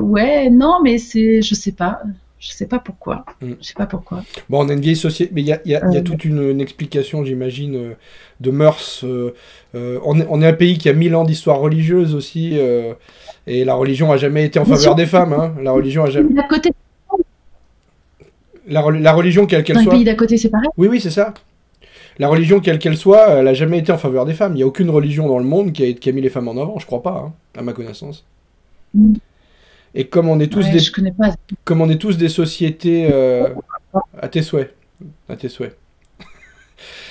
Ouais, non, mais je sais pas. Je sais pas pourquoi. Je sais pas pourquoi. Bon, on a une vieille société, mais il y a toute une explication, j'imagine, de mœurs. On est un pays qui a 1000 ans d'histoire religieuse aussi, et la religion a jamais été en faveur des femmes. Hein. La religion a jamais. D'à côté. La religion, quelle qu'elle soit. Dans le pays d'à côté, c'est pareil. Oui, c'est ça. La religion, quelle qu'elle soit, elle a jamais été en faveur des femmes. Il n'y a aucune religion dans le monde qui a mis les femmes en avant, je crois pas, hein, à ma connaissance. Et comme on est tous je connais pas. Comme on est tous des sociétés à tes souhaits.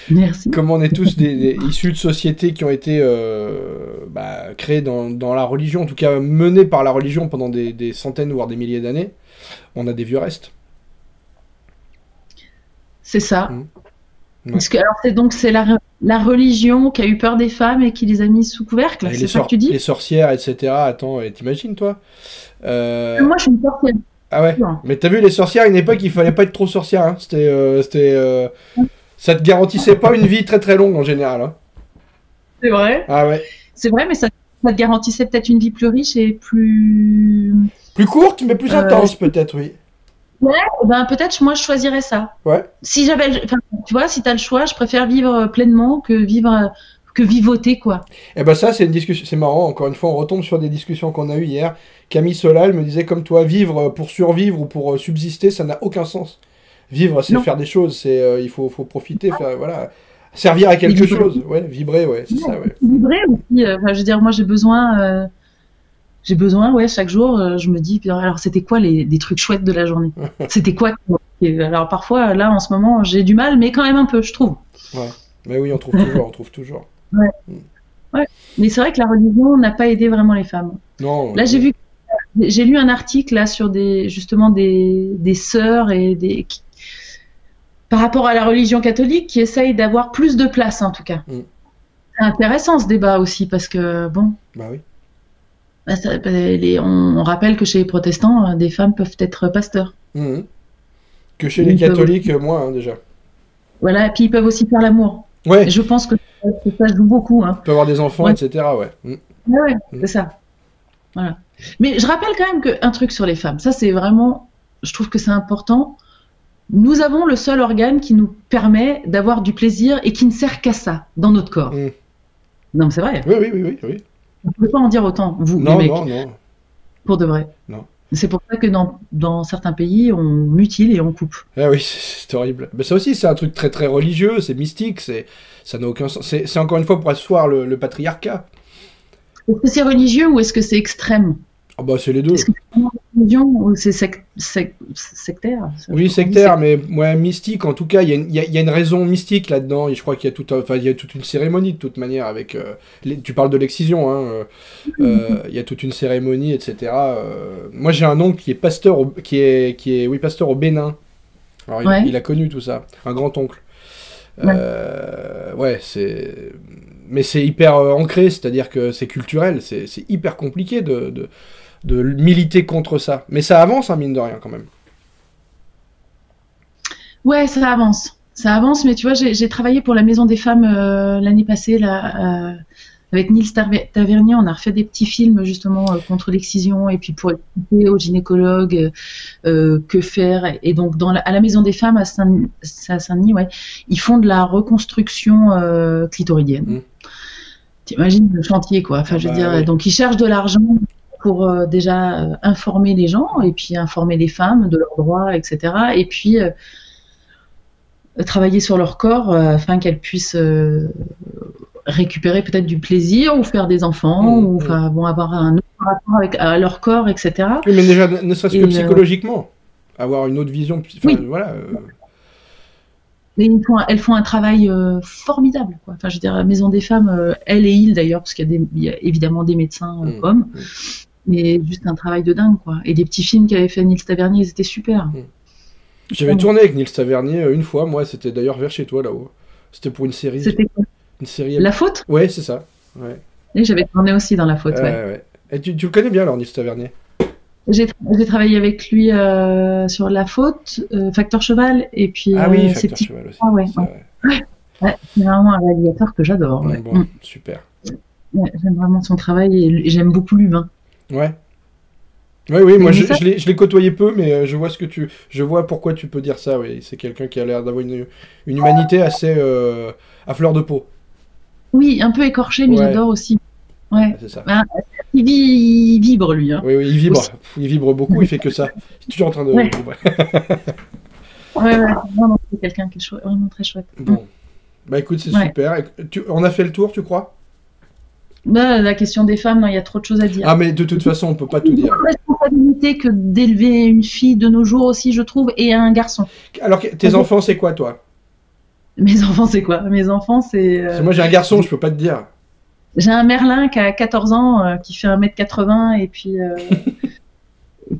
Merci. Comme on est tous issus de sociétés qui ont été créées dans la religion, en tout cas menées par la religion pendant des centaines voire des milliers d'années, on a des vieux restes. C'est ça. Parce que alors c'est la religion qui a eu peur des femmes et qui les a mis sous couvercle, c'est ça que tu dis? Les sorcières, etc. Attends, t'imagines toi? Moi je suis une sorcière. Ah ouais. Mais t'as vu, les sorcières à une époque, il fallait pas être trop sorcière. Hein. Ça te garantissait pas une vie très très longue en général. Hein. C'est vrai. Ah ouais. C'est vrai, mais ça te garantissait peut-être une vie plus riche et plus courte, mais plus intense peut-être, oui. Ouais, ben peut-être moi je choisirais ça. Ouais. Si tu vois, si t'as le choix, je préfère vivre pleinement que vivoter quoi. Et ben ça c'est une discussion, c'est marrant. Encore une fois, on retombe sur des discussions qu'on a eues hier. Camille Solal me disait comme toi, vivre pour survivre ou pour subsister, ça n'a aucun sens. Vivre, c'est faire des choses, il faut profiter, voilà, servir à quelque chose, ouais, vibrer, ouais, c'est ça, ouais. Vibrer aussi. Je veux dire, moi j'ai besoin, ouais, chaque jour, je me dis, alors c'était quoi des trucs chouettes de la journée? C'était quoi? Alors parfois, là, en ce moment, j'ai du mal, mais quand même un peu, je trouve. Ouais, mais oui, on trouve toujours. Ouais. Ouais. Mais c'est vrai que la religion n'a pas aidé vraiment les femmes. Non. Là, j'ai lu un article là sur justement des sœurs et par rapport à la religion catholique qui essayent d'avoir plus de place en tout cas. C'est intéressant ce débat aussi parce que bon. Bah oui. On rappelle que chez les protestants, des femmes peuvent être pasteurs. Que chez les catholiques, moins déjà. Voilà, et puis ils peuvent aussi faire l'amour. Ouais. Et je pense que ça joue beaucoup. Hein. Ils peuvent avoir des enfants, etc. Ouais. Ouais, c'est ça. Voilà. Mais je rappelle quand même qu'un truc sur les femmes, ça c'est vraiment, je trouve que c'est important. Nous avons le seul organe qui nous permet d'avoir du plaisir et qui ne sert qu'à ça dans notre corps. Non, mais c'est vrai. Oui. Vous ne pouvez pas en dire autant, vous, non, les mecs. Non. Pour de vrai. Non. C'est pour ça que dans certains pays, on mutile et on coupe. Ah oui, c'est horrible. Mais ça aussi, c'est un truc très très religieux, c'est mystique, ça n'a aucun sens. C'est encore une fois pour asseoir le patriarcat. Est-ce que c'est religieux ou est-ce que c'est extrême? Ah bah c'est les deux. Est-ce que c'est une religion ou c'est sectaire? Oui, sectaire, mais ouais, mystique. En tout cas, il y a une raison mystique là-dedans. Et je crois qu'il y a toute une cérémonie de toute manière avec. Tu parles de l'excision, hein. Il y a toute une cérémonie, etc. Moi, j'ai un oncle qui est pasteur, pasteur au Bénin. Alors, il a connu tout ça. Un grand oncle. Ouais, c'est. Mais c'est hyper ancré, c'est-à-dire que c'est culturel, c'est hyper compliqué de militer contre ça. Mais ça avance, hein, mine de rien, quand même. Ouais, ça avance. Ça avance, mais tu vois, j'ai travaillé pour la Maison des Femmes l'année passée, là, avec Nils Tavernier. On a refait des petits films, justement, contre l'excision, et puis pour expliquer aux gynécologues que faire. Et donc, à la Maison des Femmes, à Saint-Denis, ouais, ils font de la reconstruction clitoridienne. T'imagines le chantier, quoi. Enfin, je veux dire, ouais. Donc, ils cherchent de l'argent pour déjà informer les gens, et puis informer les femmes de leurs droits, etc. Et puis travailler sur leur corps afin qu'elles puissent récupérer peut-être du plaisir ou faire des enfants ou enfin vont avoir un autre rapport avec leur corps, etc. Oui, mais déjà ne serait-ce que psychologiquement, avoir une autre vision. Oui. Voilà. Mais elles font un travail formidable, quoi. Enfin, je veux dire, la Maison des Femmes, elle et il d'ailleurs, parce qu'il y a évidemment des médecins hommes, mais juste un travail de dingue, quoi. Et des petits films qu'avait fait Nils Tavernier, ils étaient super. J'avais tourné avec Nils Tavernier une fois, moi, c'était d'ailleurs vers chez toi, là-haut. C'était pour une série. C'était quoi? Une série... La Faute? Ouais, c'est ça. Ouais. Et j'avais tourné aussi dans La Faute, ouais. Et tu le connais bien, alors, Nils Tavernier? J'ai travaillé avec lui sur La Faute, Facteur Cheval, et puis... Ah oui, Facteur Cheval aussi. Ah ouais, ouais, c'est vraiment un réalisateur que j'adore. Ouais. Bon, super. Ouais, j'aime vraiment son travail et j'aime beaucoup l'humain. Ouais. Oui, moi je l'ai côtoyé peu, mais je vois pourquoi tu peux dire ça. Oui, c'est quelqu'un qui a l'air d'avoir une humanité assez à fleur de peau. Oui, un peu écorché, mais j'adore aussi. Ouais. C'est ça. Ben, il vibre lui. Hein. Oui, il vibre. Aussi. Il vibre beaucoup. Il fait que ça. Il est toujours en train de. Ouais. Vraiment, c'est quelqu'un qui est vraiment très chouette. Bon, bah écoute, c'est super. On a fait le tour, tu crois? Bah, la question des femmes, il y a trop de choses à dire. Ah, mais de toute façon, on peut pas tout dire. C'est une responsabilité que d'élever une fille de nos jours aussi, je trouve, et un garçon. Alors, tes enfants, c'est quoi, toi? Mes enfants, c'est quoi? Mes enfants, c'est... Moi, j'ai un garçon, je peux pas te dire. J'ai un Merlin qui a 14 ans, qui fait 1m80, et puis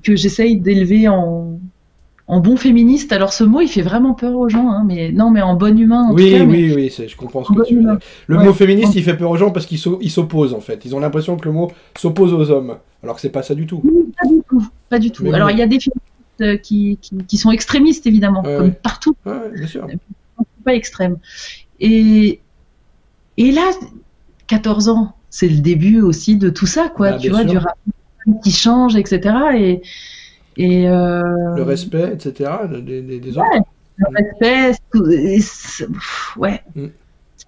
que j'essaye d'élever en bon féministe. Alors ce mot, il fait vraiment peur aux gens, hein, mais non, mais en bon humain. En tout cas, oui, je comprends ce que tu veux dire. Le mot féministe, il fait peur aux gens parce qu'il s'oppose en fait. Ils ont l'impression que le mot s'oppose aux hommes, alors que c'est pas ça du tout. Pas du tout. Alors il y a des féministes qui sont extrémistes évidemment, comme partout. Ouais, bien sûr. Pas extrêmes. Et là, 14 ans, c'est le début aussi de tout ça, quoi. Tu vois, du rapport qui change, etc. Et le respect, etc. des autres. Le respect, c'est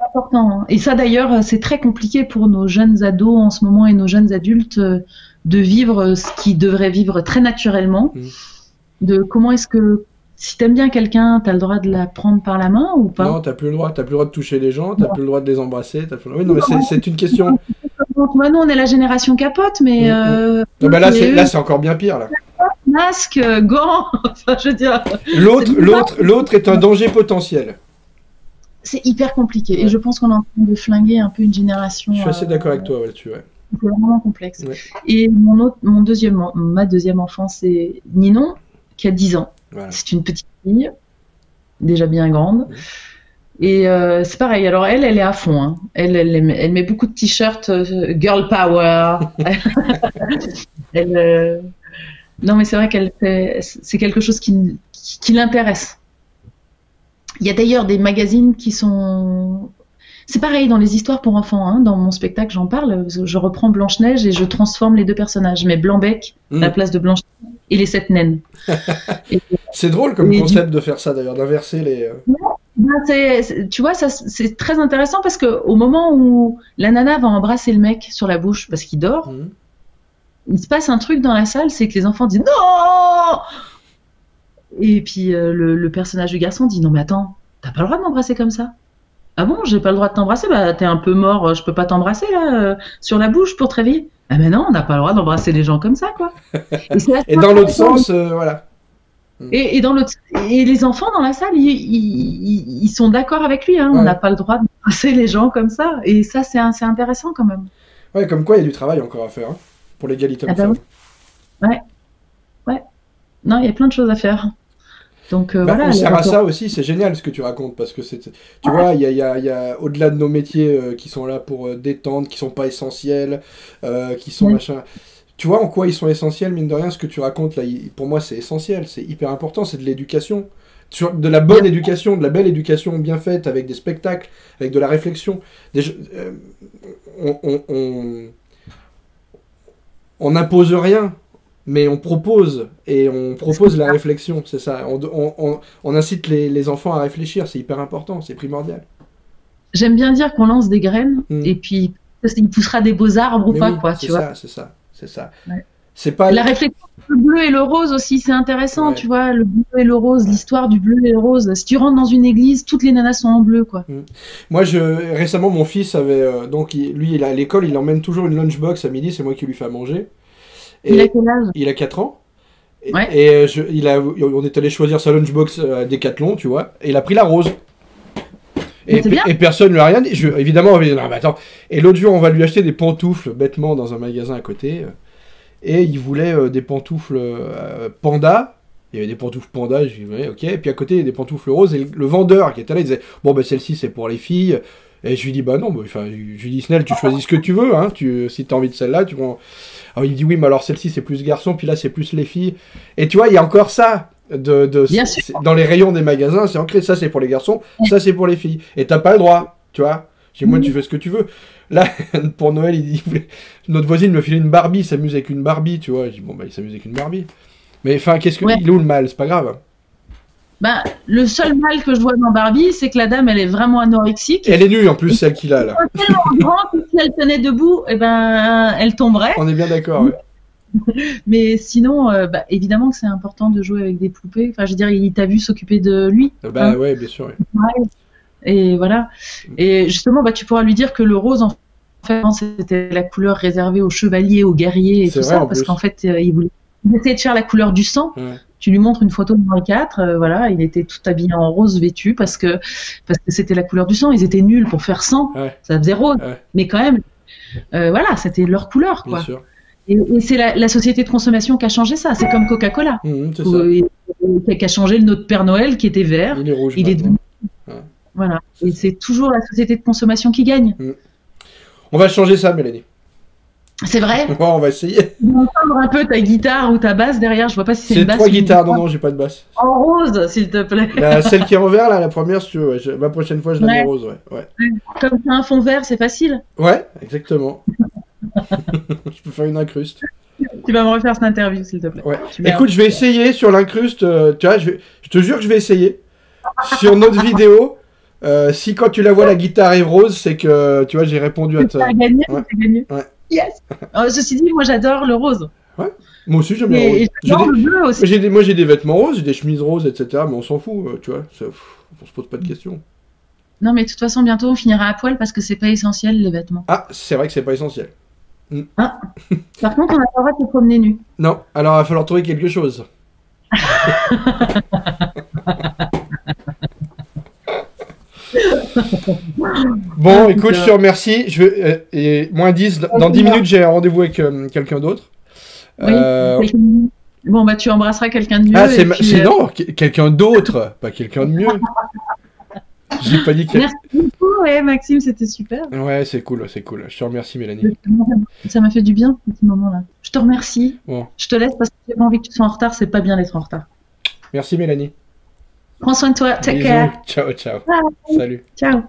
important. Hein. Et ça d'ailleurs, c'est très compliqué pour nos jeunes ados en ce moment et nos jeunes adultes de vivre ce qu'ils devraient vivre très naturellement. De comment est-ce que, si t'aimes bien quelqu'un, t'as le droit de la prendre par la main ou pas? Non, t'as plus le droit. T'as plus le droit de toucher les gens, t'as plus le droit de les embrasser. Oui, non, mais c'est une question. Moi, nous, on est la génération capote, mais là, c'est encore bien pire là. Masque, gants, enfin, je veux dire. L'autre est un danger potentiel. C'est hyper compliqué et je pense qu'on est en train de flinguer un peu une génération. Je suis assez d'accord avec toi là-dessus. Ouais. C'est vraiment complexe. Ouais. Et ma deuxième enfant, c'est Ninon, qui a 10 ans. Voilà. C'est une petite fille, déjà bien grande. Et c'est pareil, alors elle est à fond. Hein. Elle met beaucoup de t-shirts girl power. Non, mais c'est vrai c'est quelque chose qui l'intéresse. Il y a d'ailleurs des magazines qui sont... C'est pareil dans les histoires pour enfants. Hein. Dans mon spectacle, j'en parle. Je reprends Blanche-Neige et je transforme les deux personnages. Je mets Blanc-Bec à la place de Blanche-Neige et les 7 naines. C'est drôle comme concept de faire ça d'ailleurs, d'inverser les... Tu vois, c'est très intéressant parce qu'au moment où la nana va embrasser le mec sur la bouche parce qu'il dort, il se passe un truc dans la salle, c'est que les enfants disent « Non !» Et puis le personnage du garçon dit « Non mais attends, t'as pas le droit de m'embrasser comme ça !»« Ah bon, j'ai pas le droit de t'embrasser ? Bah t'es un peu mort, je peux pas t'embrasser là, sur la bouche pour te réveiller. » Ah mais non, on n'a pas le droit d'embrasser les gens comme ça, quoi. Et dans l'autre sens, voilà. Et les enfants dans la salle, ils sont d'accord avec lui. Hein. Ouais. On n'a pas le droit d'embrasser les gens comme ça. Et ça, c'est intéressant quand même. Ouais, comme quoi il y a du travail encore à faire hein, pour l'égalité homme-femme. Ouais. Non, il y a plein de choses à faire. Donc on sert à ça aussi, c'est génial ce que tu racontes, parce que tu vois, il y a au-delà de nos métiers qui sont là pour détendre, qui sont pas essentiels, qui sont machin. Tu vois en quoi ils sont essentiels, mine de rien, ce que tu racontes là, pour moi c'est essentiel, c'est hyper important, c'est de l'éducation. De la bonne éducation, de la belle éducation bien faite, avec des spectacles, avec de la réflexion. On n'impose rien, mais on propose, et on propose la réflexion, c'est ça. On incite les enfants à réfléchir, c'est hyper important, c'est primordial. J'aime bien dire qu'on lance des graines, et puis il poussera des beaux arbres ou pas, oui, quoi, tu vois. C'est ça. Ouais. C'est pas... La réflexion, le bleu et le rose aussi, c'est intéressant, tu vois, le bleu et le rose, l'histoire du bleu et le rose. Si tu rentres dans une église, toutes les nanas sont en bleu, quoi. Moi, récemment, mon fils avait... donc, lui, à l'école, il emmène toujours une lunchbox à midi, c'est moi qui lui fais à manger. Et il a quel âge? Il a 4 ans. Et on est allé choisir sa lunchbox à Decathlon, tu vois, et il a pris la rose. Et personne ne lui a rien dit. Évidemment, on va dire, non, mais attends. Et l'autre jour, on va lui acheter des pantoufles bêtement dans un magasin à côté. Et il voulait des pantoufles panda. Il y avait des pantoufles panda, je lui ai dit, ok. Et puis à côté, il y a des pantoufles roses. Et le vendeur qui était là, il disait, bon, ben celle-ci, c'est pour les filles. Et je lui dis, bah non, je lui dis, Snell, tu choisis ce que tu veux. Hein, si tu as envie de celle-là, tu prends. Alors il dit, oui, mais alors celle-ci, c'est plus garçon. Puis là, c'est plus les filles. Et tu vois, il y a encore ça. Dans les rayons des magasins, c'est ancré, ça c'est pour les garçons, ça c'est pour les filles. Et t'as pas le droit, tu vois. J'ai moi, tu fais ce que tu veux. Là, pour Noël, notre voisine me filait une Barbie, il s'amuse avec une Barbie, tu vois. Je dis, bon, bah, il s'amuse avec une Barbie. Mais enfin, il est où le mal? C'est pas grave. Bah, le seul mal que je vois dans Barbie, c'est que la dame, elle est vraiment anorexique. Et elle est nue en plus, celle qu'il a là. Elle est tellement grande que si elle tenait debout, eh ben, elle tomberait. On est bien d'accord, ouais. Mais sinon, évidemment que c'est important de jouer avec des poupées. Enfin, je veux dire, il t'a vu s'occuper de lui. Bah ouais, bien sûr. Ouais. Et voilà. Et justement, tu pourras lui dire que le rose, en fait, c'était la couleur réservée aux chevaliers, aux guerriers et tout ça, parce qu'en fait, il essayait de faire la couleur du sang. Ouais. Tu lui montres une photo de Henri IV, voilà, il était tout habillé en rose vêtu parce que c'était la couleur du sang. Ils étaient nuls pour faire sang, ça faisait rose, mais quand même, voilà, c'était leur couleur, quoi. Bien sûr. Et c'est la société de consommation qui a changé ça. C'est comme Coca-Cola, qui a changé notre Père Noël qui était vert. Il est rouge. Il est devenu... Voilà. Et c'est toujours la société de consommation qui gagne. On va changer ça, Mélanie. C'est vrai? Ouais, on va essayer. Tu vas entendre un peu ta guitare ou ta basse derrière. Je vois pas si c'est une basse. C'est 3 guitares. Non, j'ai pas de basse. En rose, s'il te plaît. Celle qui est en vert, là, la première, si tu veux. La prochaine fois, je la mets rose. Ouais. Comme c'est un fond vert, c'est facile. Ouais, exactement. Je peux faire une incruste. Tu vas me refaire cette interview, s'il te plaît. Ouais. Écoute, je vais essayer sur l'incruste. Tu vois, je te jure que je vais essayer. Sur notre vidéo, si quand tu la vois, la guitare est rose, c'est que tu vois, j'ai répondu à ta. T'as gagné, t'as gagné. Ouais. Yes. Ceci dit, moi j'adore le rose. Ouais. Moi aussi j'aime bien le rose. J'adore le bleu aussi. Moi j'ai des vêtements roses, j'ai des chemises roses, etc. Mais on s'en fout, tu vois. On se pose pas de questions. Non, mais de toute façon, bientôt on finira à poil parce que c'est pas essentiel les vêtements. Ah, c'est vrai que c'est pas essentiel. Ah. Par contre, on n'a pas le droit de se promener nu. Non, alors il va falloir trouver quelque chose. Bon, écoute, je te remercie. Et moins 10, dans 10 minutes, j'ai un rendez-vous avec quelqu'un d'autre. Oui, bon, tu embrasseras quelqu'un de mieux. Ah, non, quelqu'un d'autre, pas quelqu'un de mieux. J'ai pas dit Merci beaucoup, Maxime, c'était super. Ouais, c'est cool. Je te remercie, Mélanie. Ça m'a fait du bien, ce petit moment-là. Je te remercie. Bon. Je te laisse parce que j'ai pas envie que tu sois en retard, c'est pas bien d'être en retard. Merci, Mélanie. Prends soin de toi. Take care. Ciao. Bye. Salut. Ciao.